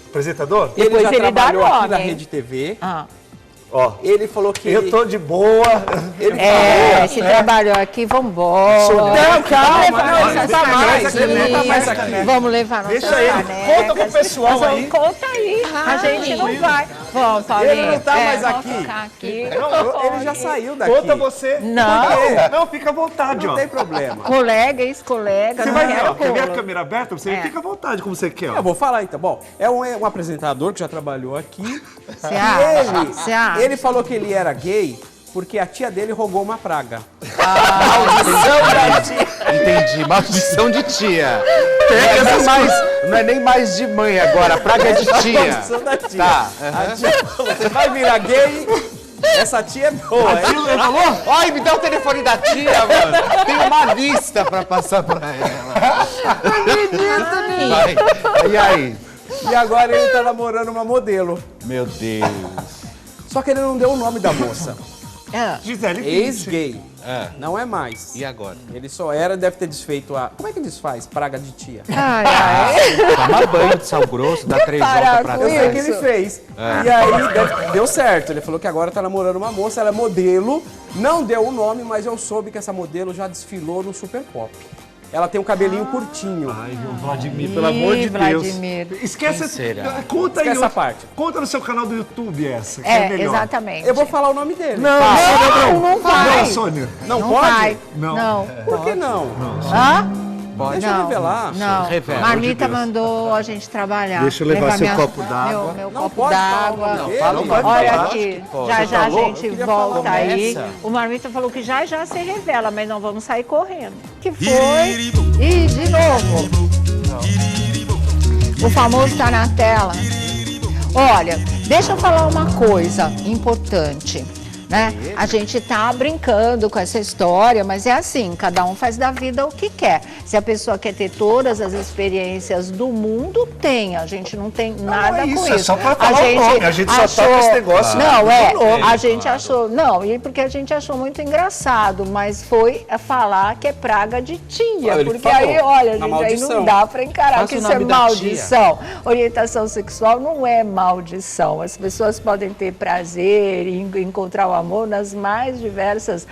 Apresentador? Ele Depois já ele dá trabalhou aqui nome, na hein? Rede TV. Ó, Ele falou que... eu tô de boa. Ele Se trabalhou aqui, vambora. Não, calma, não, ele não tá Traz mais, aqui, ele não tá mais aqui. Vamos levar nossas Deixa ele, canecas. conta pro pessoal aí. Conta aí, a gente não vai. Vamos, Paulinho. Ele não tá mais vamos aqui. ficar aqui. Ele já saiu daqui. Conta você. Não. Não, fica à vontade, Não ó. tem problema. Colega, ex-colega, Você não vai ver, quero ó, quer ver a rolo. câmera aberta? Você fica à vontade como você quer, ó. Eu vou falar então. Bom, é um apresentador que já trabalhou aqui. Você acha? Você acha? Ele falou que ele era gay porque a tia dele rogou uma praga. Entendi, maldição de tia. Não é nem mais de mãe agora, praga é de tia. Maldição da tia. Tá. A tia falou, você vai virar gay, essa tia é boa. hein? Ai, me dá o telefone da tia, mano. Tem uma lista pra passar pra ela. Vai. E aí? E agora ele tá namorando uma modelo. Meu Deus. Só que ele não deu o nome da moça. Gisele Ex-gay. Não é mais. E agora? Ele só era, deve ter desfeito a... Como é que desfaz? Praga de tia. Ai, ai. Toma banho de sal grosso, dá 3 voltas pra Eu sei trás. que ele fez. E aí deu certo. Ele falou que agora tá namorando uma moça, ela é modelo. Não deu o nome, mas eu soube que essa modelo já desfilou no Super Pop. Ela tem um cabelinho curtinho. Ai, Vladimir, pelo amor de Vladimir. Deus. Esquece. Quem será? Conta aí. Esquece essa parte. Conta no seu canal do YouTube essa, que é melhor. Exatamente. Eu vou falar o nome dele. Não vai. Não, Sônia. Não Não pode? vai. Não. Não. Por que não? Hã? Deixa eu revelar. Não. Revela. Marmita mandou a gente trabalhar. Deixa eu levar seu copo d'água. Meu Não copo pode falar o d'água. nome dele. Fala o nome Olha dele. aqui, Pode. já Você já a falou? gente Eu queria volta falar. aí. Começa. O Marmita falou que já se revela, mas não vamos sair correndo. Que foi? E de novo. O famoso tá na tela. Olha, deixa eu falar uma coisa importante. Né? A gente tá brincando com essa história, mas é assim, cada um faz da vida o que quer. Se a pessoa quer ter todas as experiências do mundo, tem. A gente não tem nada é com isso, isso. é só pra falar o nome, a gente só tá com esse negócio Não, do nome. a gente achou, não, e porque a gente achou muito engraçado, mas foi a falar que é praga de tia, Ele porque falou, aí, olha, na gente, aí não maldição. dá pra encarar Faz que o isso é nome da maldição. Orientação sexual não é maldição. As pessoas podem ter prazer e encontrar o amor nas mais diversas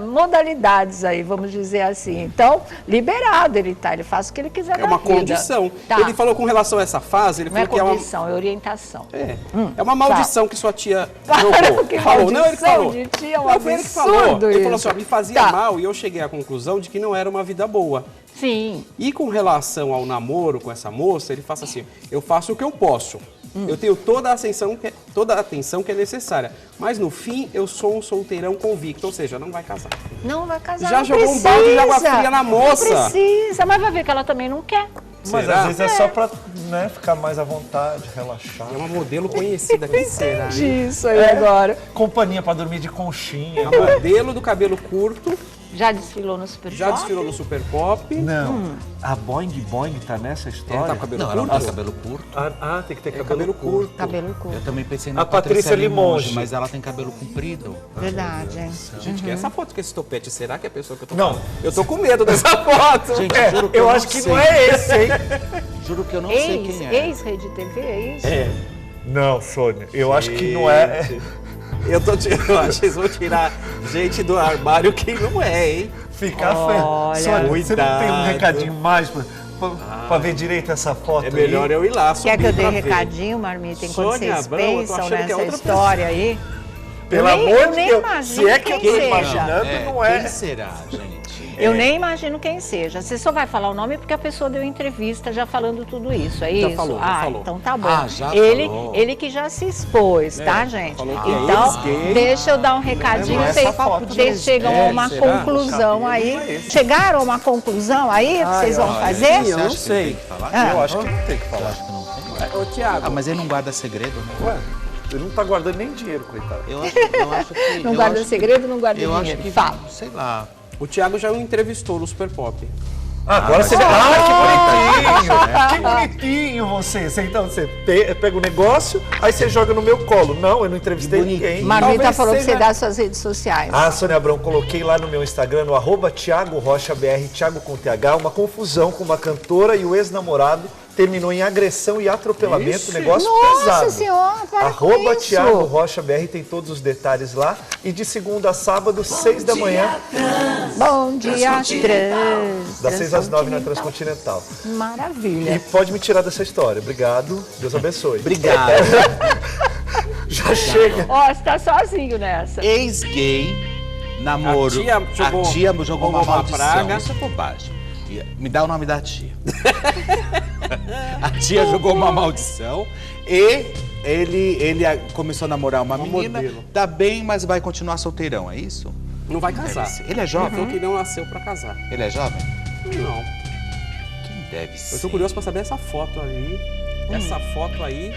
modalidades aí, vamos dizer assim. Então, liberado ele tá, ele faz o que ele quiser É na uma vida. condição. Tá. Ele falou com relação a essa fase, ele Não é falou que é uma... condição, é orientação. É uma maldição que sua tia jogou. Que Falou, não, ele maldição falou. de tia, é um Não, foi ele que falou. absurdo Ele falou isso. assim, ó, me fazia Tá. mal e eu cheguei à conclusão de que não era uma vida boa. Sim. E com relação ao namoro com essa moça, ele fala assim, eu faço o que eu posso. Eu tenho toda a atenção que é necessária. Mas no fim, eu sou um solteirão convicto, ou seja, não vai casar. Não vai casar, Já não jogou precisa. um balde de água fria na moça. Não precisa, mas vai ver que ela também não quer. Mas Será? às vezes é só pra ficar mais à vontade, relaxar. É uma modelo conhecida, que será? hein? Isso aí agora. Companhia pra dormir de conchinha. A modelo do cabelo curto, Já desfilou no Super já Pop? desfilou no Super Pop. Não. A Boing tá nessa Ela história? tá com cabelo Não, ela curto? não tem cabelo curto. Tem que ter Cabelo curto. Cabelo curto. Eu também pensei na A Patrícia Limonge. mas ela tem cabelo comprido. Verdade, hein? Gente, que essa foto com esse topete, será que é a pessoa que eu tô Não. falando? Eu tô com medo dessa foto. Gente, juro que Eu não acho que sei. não é esse, hein? Juro que eu não sei quem é. Ex-Rede TV, é isso? Não, Sônia, eu acho que não é. Eu acho que eles vão tirar gente do armário que não é, hein? Fica feio. Sônia, você não tem um cuidado. recadinho mais pra ver direito essa foto É melhor aí? eu ir lá, Quer que eu dê pra ver. recadinho, Marmita, enquanto Sônia vocês Abrão, eu tô pensam achando que é nessa outra história aí? Pelo Eu nem amor de Deus, imagino se é que eu quem tô seja. imaginando, não é. Quem será, gente? Eu nem imagino quem seja. Você só vai falar o nome porque a pessoa deu entrevista já falando tudo isso, é Já isso? falou, já falou. Então tá bom. Ah, já falou. Ele que já se expôs, tá, gente? falou que é Então, ex-gay. deixa eu dar um recadinho. Não é Vocês essa foto de ex-gay, chegam a uma será? conclusão aí. Chegaram a uma conclusão aí que vocês vão olha, fazer? sim, eu não Você acha que sei. ele tem que falar? Ah. Eu acho que não tem que falar. Ô, Tiago, Ah, mas ele não guarda segredo, né? Ué, ele não tá guardando nem dinheiro, coitado. Eu acho que... Não eu guarda acho que- segredo, não guarda Eu dinheiro. acho que... Fala. Sei lá. o Tiago já o entrevistou no Super Pop. Agora você... Ah, que bonitinho você. Então você pega o negócio, aí você joga no meu colo. Não, eu não entrevistei ninguém. Marmita Talvez falou que seja- você dá suas redes sociais. Ah, Sônia Abrão, coloquei lá no meu Instagram, no @Thiago Rocha BR, Thiago com TH, uma confusão com uma cantora e o ex-namorado terminou em agressão e atropelamento, negócio Nossa pesado. Senhora, para com isso. @Thiago Rocha BR, tem todos os detalhes lá. E de segunda a sábado, 6 da manhã, Bom dia, trans. das 6 às 9 na Transcontinental. Maravilha. E pode me tirar dessa história. Obrigado, Deus abençoe. Obrigado. Já chega. Ó, você tá sozinho nessa. Ex-gay, namoro. A tia jogou uma uma maldição. praga. Isso é bobagem. Me dá o nome da tia. A tia jogou uma maldição e ele começou a namorar uma menina. modelo. Tá bem, mas vai continuar solteirão, é isso? Não vai casar. Ele é Ele jovem? falou que não nasceu pra casar. Ele é jovem? Não. Quem deve ser? Eu tô curioso pra saber essa foto ali. Essa foto aí.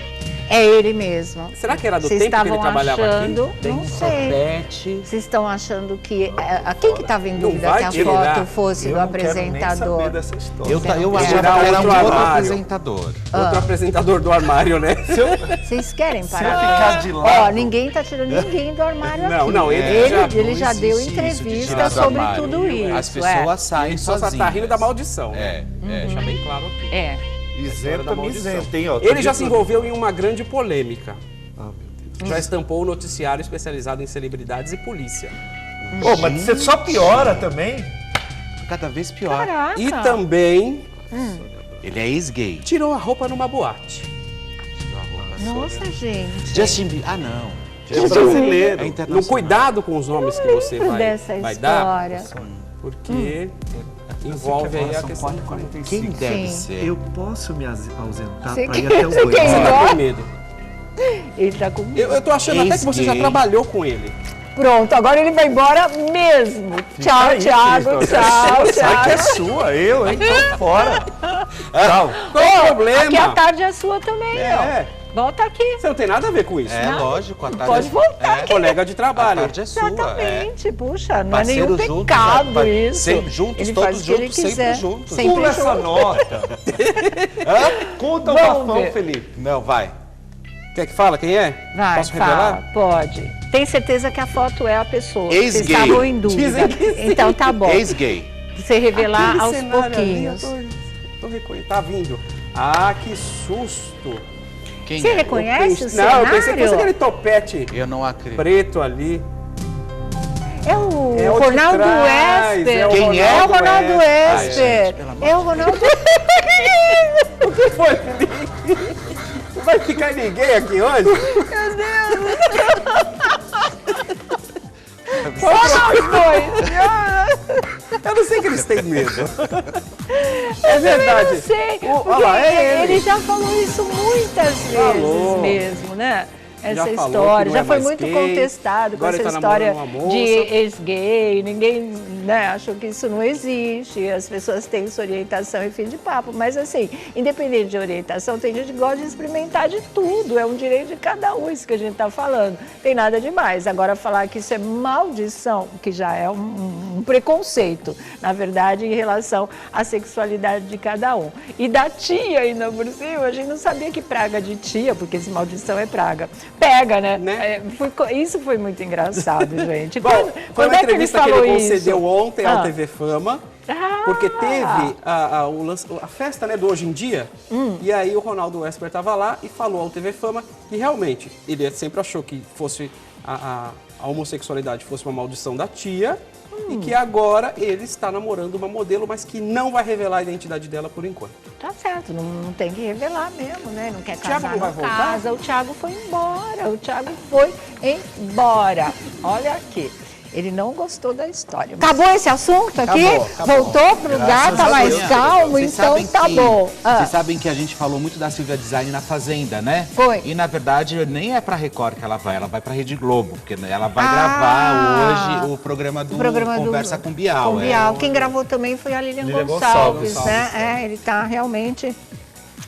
É ele mesmo. Será que era do Vocês tempo que ele estavam trabalhava achando, aqui? não sei. Topete. Vocês estão achando que... Quem que estava em Não dúvida vai que a tirar. foto fosse Eu do não quero nem apresentador? saber dessa história. Eu Vai achava tirar que era um outro outro armário. apresentador. Outro apresentador do armário, né? Vocês querem Se eu parar? ficar de Ó, lado... ninguém tá tirando ninguém do armário Não, aqui. não, ele ele já não deu existe isso de entrevista tirar do sobre armário. tudo isso. As pessoas saem Ele só sozinhas. tá rindo da maldição. É, é. Deixa bem claro aqui. É. Isenta, da maldição. isenta, hein? Ó, Ele já tô se dizendo- envolveu em uma grande polêmica. Ah, meu Deus. Já estampou o noticiário especializado em celebridades e polícia. Pô, mas você só piora também. Cada vez pior. Caraca. E também Ele é ex-gay. tirou a roupa numa boate. Nossa, gente. Justin Bieber. Ah, não. É brasileiro. É No internacional. cuidado com os nomes que você Lembro vai dessa dar, história. porque envolve aí a questão. Quem deve Sim. ser? Eu posso me ausentar Você para ir quer- até o você quer ir Você banheiro? tá embora? com medo. Ele tá com... Eu tô achando até que você já Ex-gay. trabalhou com ele. Pronto, agora ele vai embora mesmo. Tchau, aí, Thiago. Cristo. Tchau, Sai que é Thiago. sua, eu, hein? Tô fora. Tchau. Qual é o problema? Aqui a tarde é sua também, É. ó. Volta aqui. Você não tem nada a ver com isso. É, lógico. A tarde Pode voltar. É, Colega de a trabalho. tarde é sua. É. Exatamente, puxa, não Parceiro é nenhum juntos, pecado vai- isso. sempre juntos, ele todos faz o que ele juntos, sempre quiser. juntos. Sempre Pula essa juntos. nota. Conta o Vamos bafão, ver. Felipe. Não, vai. Quer que fala quem é? Vai, Posso fala, revelar? pode. Tem certeza que a foto é a pessoa. Vocês Ex-gay. estavam em dúvida. Dizem que sim. Então tá bom. Ex-gay. Você revelar Aquele aos cenário ali, pouquinhos. tô reconhecendo. Tá vindo. Ah, que susto. Quem Você é? reconhece o Não, cenário? eu pensei que fosse aquele topete Eu não acredito. preto ali. É o É o de Ronaldo trás, Esper. é o Quem é? É o Ronaldo Esper. Esper. gente, pelo amor É o Ronaldo O que foi, Felipe? Não vai ficar ninguém aqui hoje? Meu Deus. Só nós dois. Eu não sei que eles têm medo. É É verdade. Eu sei. Olha lá, é ele. Ele já falou isso muitas vezes Falou. mesmo, né? Essa Já falou história. que não Já é foi mais muito gay, contestado com agora essa ele tá história namorando uma moça. de ex-gay. Ninguém, né, achou que isso não existe. As pessoas têm sua orientação e fim de papo. Mas assim, independente de orientação, tem gente que gosta de experimentar de tudo. É um direito de cada um, isso que a gente está falando. Tem nada demais. Agora, falar que isso é maldição, que já é um preconceito, na verdade, em relação à sexualidade de cada um. E da tia ainda por cima, a gente não sabia que praga de tia, porque esse maldição é praga. Pega, né? Né? Isso foi muito engraçado, gente. Bom, foi Quando uma é que ele entrevista que falou ele isso? concedeu ontem ao Ah. TV Fama. Ah. Porque teve a festa, né, do Hoje em Dia, e aí o Ronaldo Esper estava lá e falou ao TV Fama que realmente ele sempre achou que fosse a homossexualidade fosse uma maldição da tia e que agora ele está namorando uma modelo, mas que não vai revelar a identidade dela por enquanto. Tá certo, não tem que revelar mesmo, né? Não quer Thiago casar, não vai não voltar? casa. O Thiago foi embora, o Thiago foi embora. Olha aqui. Ele não gostou da história. Acabou esse assunto aqui? Acabou. Voltou pro lugar, tá mais calmo, Vocês então sabem tá que- bom. Vocês sabem que a gente falou muito da Silvia Design na Fazenda, né? Foi. E na verdade nem é pra Record que ela vai pra Rede Globo, porque ela vai gravar hoje o programa do Conversa com Bial. Com Bial. Quem gravou também foi a Lilian Gonçalves, né? Ele tá realmente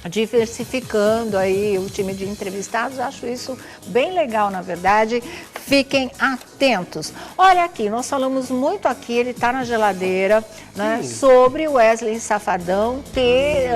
diversificando aí o time de entrevistados. Acho isso bem legal, na verdade. Fiquem atentos. Olha aqui, nós falamos muito aqui, ele tá na geladeira, né? Sobre o Wesley Safadão ter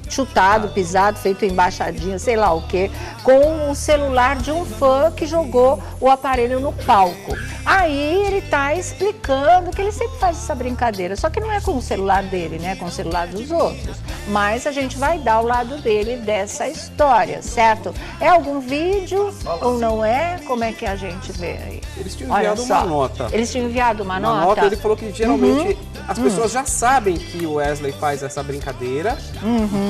chutado, pisado, feito embaixadinha, sei lá o quê, com o celular de um fã que jogou o aparelho no palco. Aí ele tá explicando que ele sempre faz essa brincadeira, só que não é com o celular dele, né? Com o celular dos outros. Mas a gente vai dar o lado dele dessa história, certo? É algum vídeo ou não é? Como é que a gente vê aí? Eles tinham enviado uma nota. Eles tinham enviado uma Uma nota? nota, ele falou que geralmente as pessoas já sabem que o Wesley faz essa brincadeira,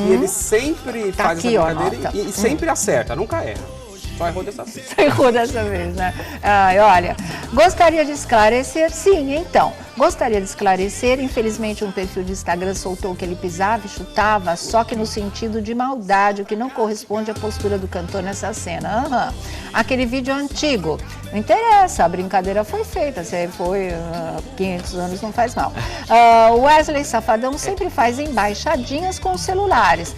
e ele sempre Tá faz aqui, essa ó, brincadeira nota. e sempre acerta, nunca erra. Só errou dessa vez. Errou dessa vez, né? Ai, olha, gostaria de esclarecer, sim, então. Gostaria de esclarecer, infelizmente um perfil de Instagram soltou que ele pisava e chutava, só que no sentido de maldade, o que não corresponde à postura do cantor nessa cena. Aquele vídeo antigo, não interessa, a brincadeira foi feita, se foi 500 anos não faz mal. O Wesley Safadão sempre faz embaixadinhas com os celulares.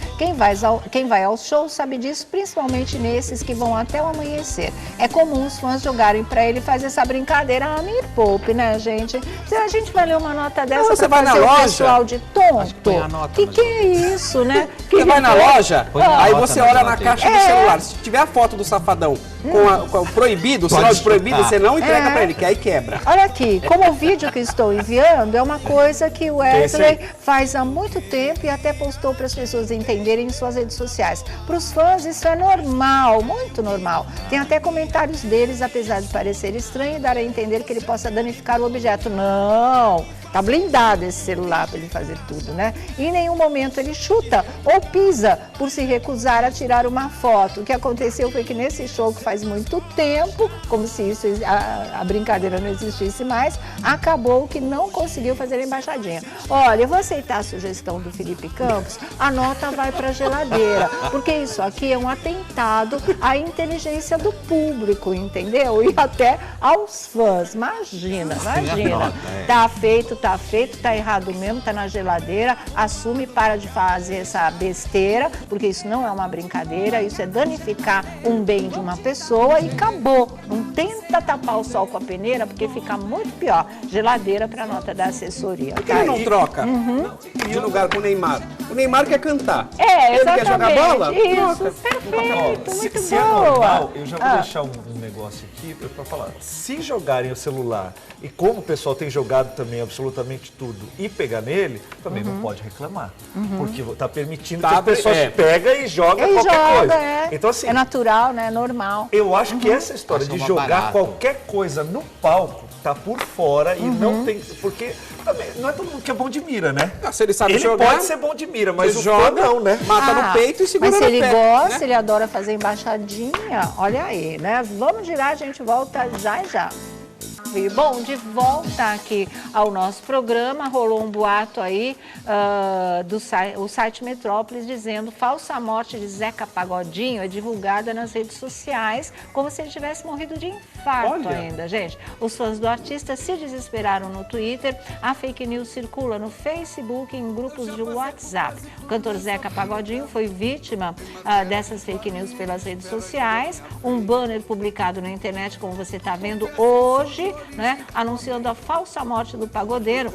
Quem vai ao show sabe disso, principalmente nesses que vão até o amanhecer. É comum os fãs jogarem pra ele fazer essa brincadeira. Me poupe, né, gente? A gente vai ler uma nota dessa você pra vai fazer na o loja? pessoal de tonto? põe a nota, Que é isso, né? Você vai na loja, Põe a aí nota você na olha na geladeira. caixa do celular. Se tiver a foto do Safadão com o proibido, o sinal de proibido, chutar. você não entrega pra ele, que aí quebra. Olha aqui, como o vídeo que estou enviando é uma coisa que o Wesley faz há muito tempo e até postou para as pessoas entenderem em suas redes sociais. Para os fãs isso é normal, muito normal. Tem até comentários deles, apesar de parecer estranho e dar a entender que ele possa danificar o objeto. Não, tá blindado esse celular para ele fazer tudo, né? E em nenhum momento ele chuta ou pisa por se recusar a tirar uma foto. O que aconteceu foi que nesse show, que faz muito tempo, como se isso, a brincadeira não existisse mais, acabou que não conseguiu fazer a embaixadinha. Olha, eu vou aceitar a sugestão do Felipe Campos, a nota vai para a geladeira, porque isso aqui é um atentado à inteligência do público, entendeu? E até aos fãs. Imagina. Tá feito, tá errado mesmo, tá na geladeira, assume, para de fazer essa besteira, porque isso não é uma brincadeira, isso é danificar um bem de uma pessoa e acabou. Não tenta tapar o sol com a peneira, porque fica muito pior. Geladeira para nota da assessoria. Por que ele não troca de lugar com o Neymar? O Neymar quer cantar. É, ele quer jogar bola? Isso, Troca. perfeito, muito se é boa. normal, eu já vou deixar um negócio aqui para falar. Se jogarem o celular, e como o pessoal tem jogado também absolutamente tudo, e pegar nele, também não pode reclamar. Porque está permitindo que a pessoa pega e joga qualquer coisa. Então, assim, é natural, né? Normal. eu acho que essa história Acho de uma jogar barata. qualquer coisa no palco tá por fora e não tem... Porque também, não é todo mundo que é bom de mira, né? Se ele sabe Ele jogar, pode ser bom de mira, mas ele o fã joga, não, né? mata no peito e segura Mas se no ele pé, gosta, né? ele adora fazer embaixadinha, olha aí, né? Vamos girar, a gente volta já e já. Bom, de volta aqui ao nosso programa, rolou um boato aí o site Metrópolis dizendo falsa morte de Zeca Pagodinho é divulgada nas redes sociais como se ele tivesse morrido de infarto ainda, gente. Os fãs do artista se desesperaram no Twitter, a fake news circula no Facebook e em grupos de WhatsApp. O cantor Zeca Pagodinho foi vítima dessas fake news pelas redes sociais, um banner publicado na internet, como você está vendo hoje, né, anunciando a falsa morte do pagodeiro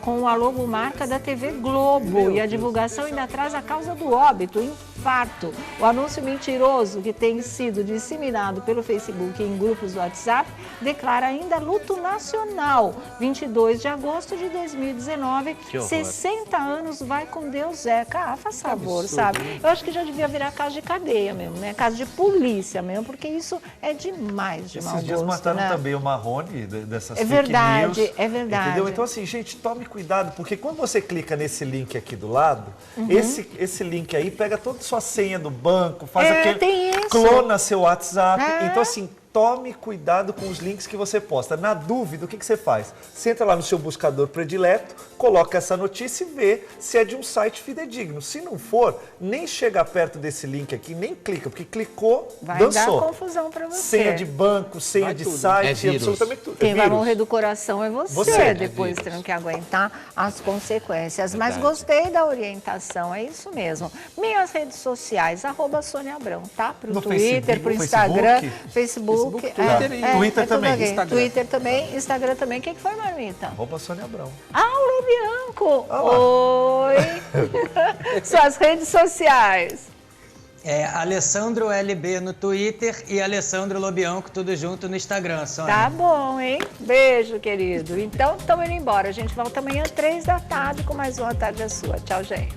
com a logomarca da TV Globo. E a divulgação ainda traz a causa do óbito, infarto. O anúncio mentiroso que tem sido disseminado pelo Facebook e em grupos do WhatsApp declara ainda luto nacional. 22 de agosto de 2019, 60 anos, vai com Deus, Zeca. Faz favor, sabe? Eu acho que já devia virar casa de cadeia mesmo, né? Casa de polícia mesmo, porque isso é demais de mau gosto, Esses dias mataram né? também o Marrone dessas É fake verdade, news. é verdade. Entendeu? Então, assim, gente, tome cuidado, porque quando você clica nesse link aqui do lado, esse link aí pega toda a sua senha do banco, faz tem isso. clona seu WhatsApp. Então, assim, tome cuidado com os links que você posta. Na dúvida, o que você faz? Você entra lá no seu buscador predileto, coloca essa notícia e vê se é de um site fidedigno. Se não for, nem chega perto desse link aqui, nem clica, porque clicou, vai dançou. dar confusão para você. Senha de banco, senha de site, absolutamente tudo. Quem vai morrer do coração é você, depois vírus. tendo que aguentar as consequências. Mas gostei da orientação, é isso mesmo. Minhas redes sociais, @Sônia Abrão, tá? Pro Twitter, pro Instagram, Facebook, Twitter também. Instagram. Twitter também, Instagram também. O que foi, Marmita? @Sônia Abrão. O Lobianco. Oi! Suas redes sociais. Alessandro LB no Twitter e Alessandro Lobianco, tudo junto no Instagram, Sônia. Tá bom, hein? Beijo, querido. Então, estamos indo embora. A gente volta amanhã, 3 da tarde, com mais uma Tarde é Sua. Tchau, gente.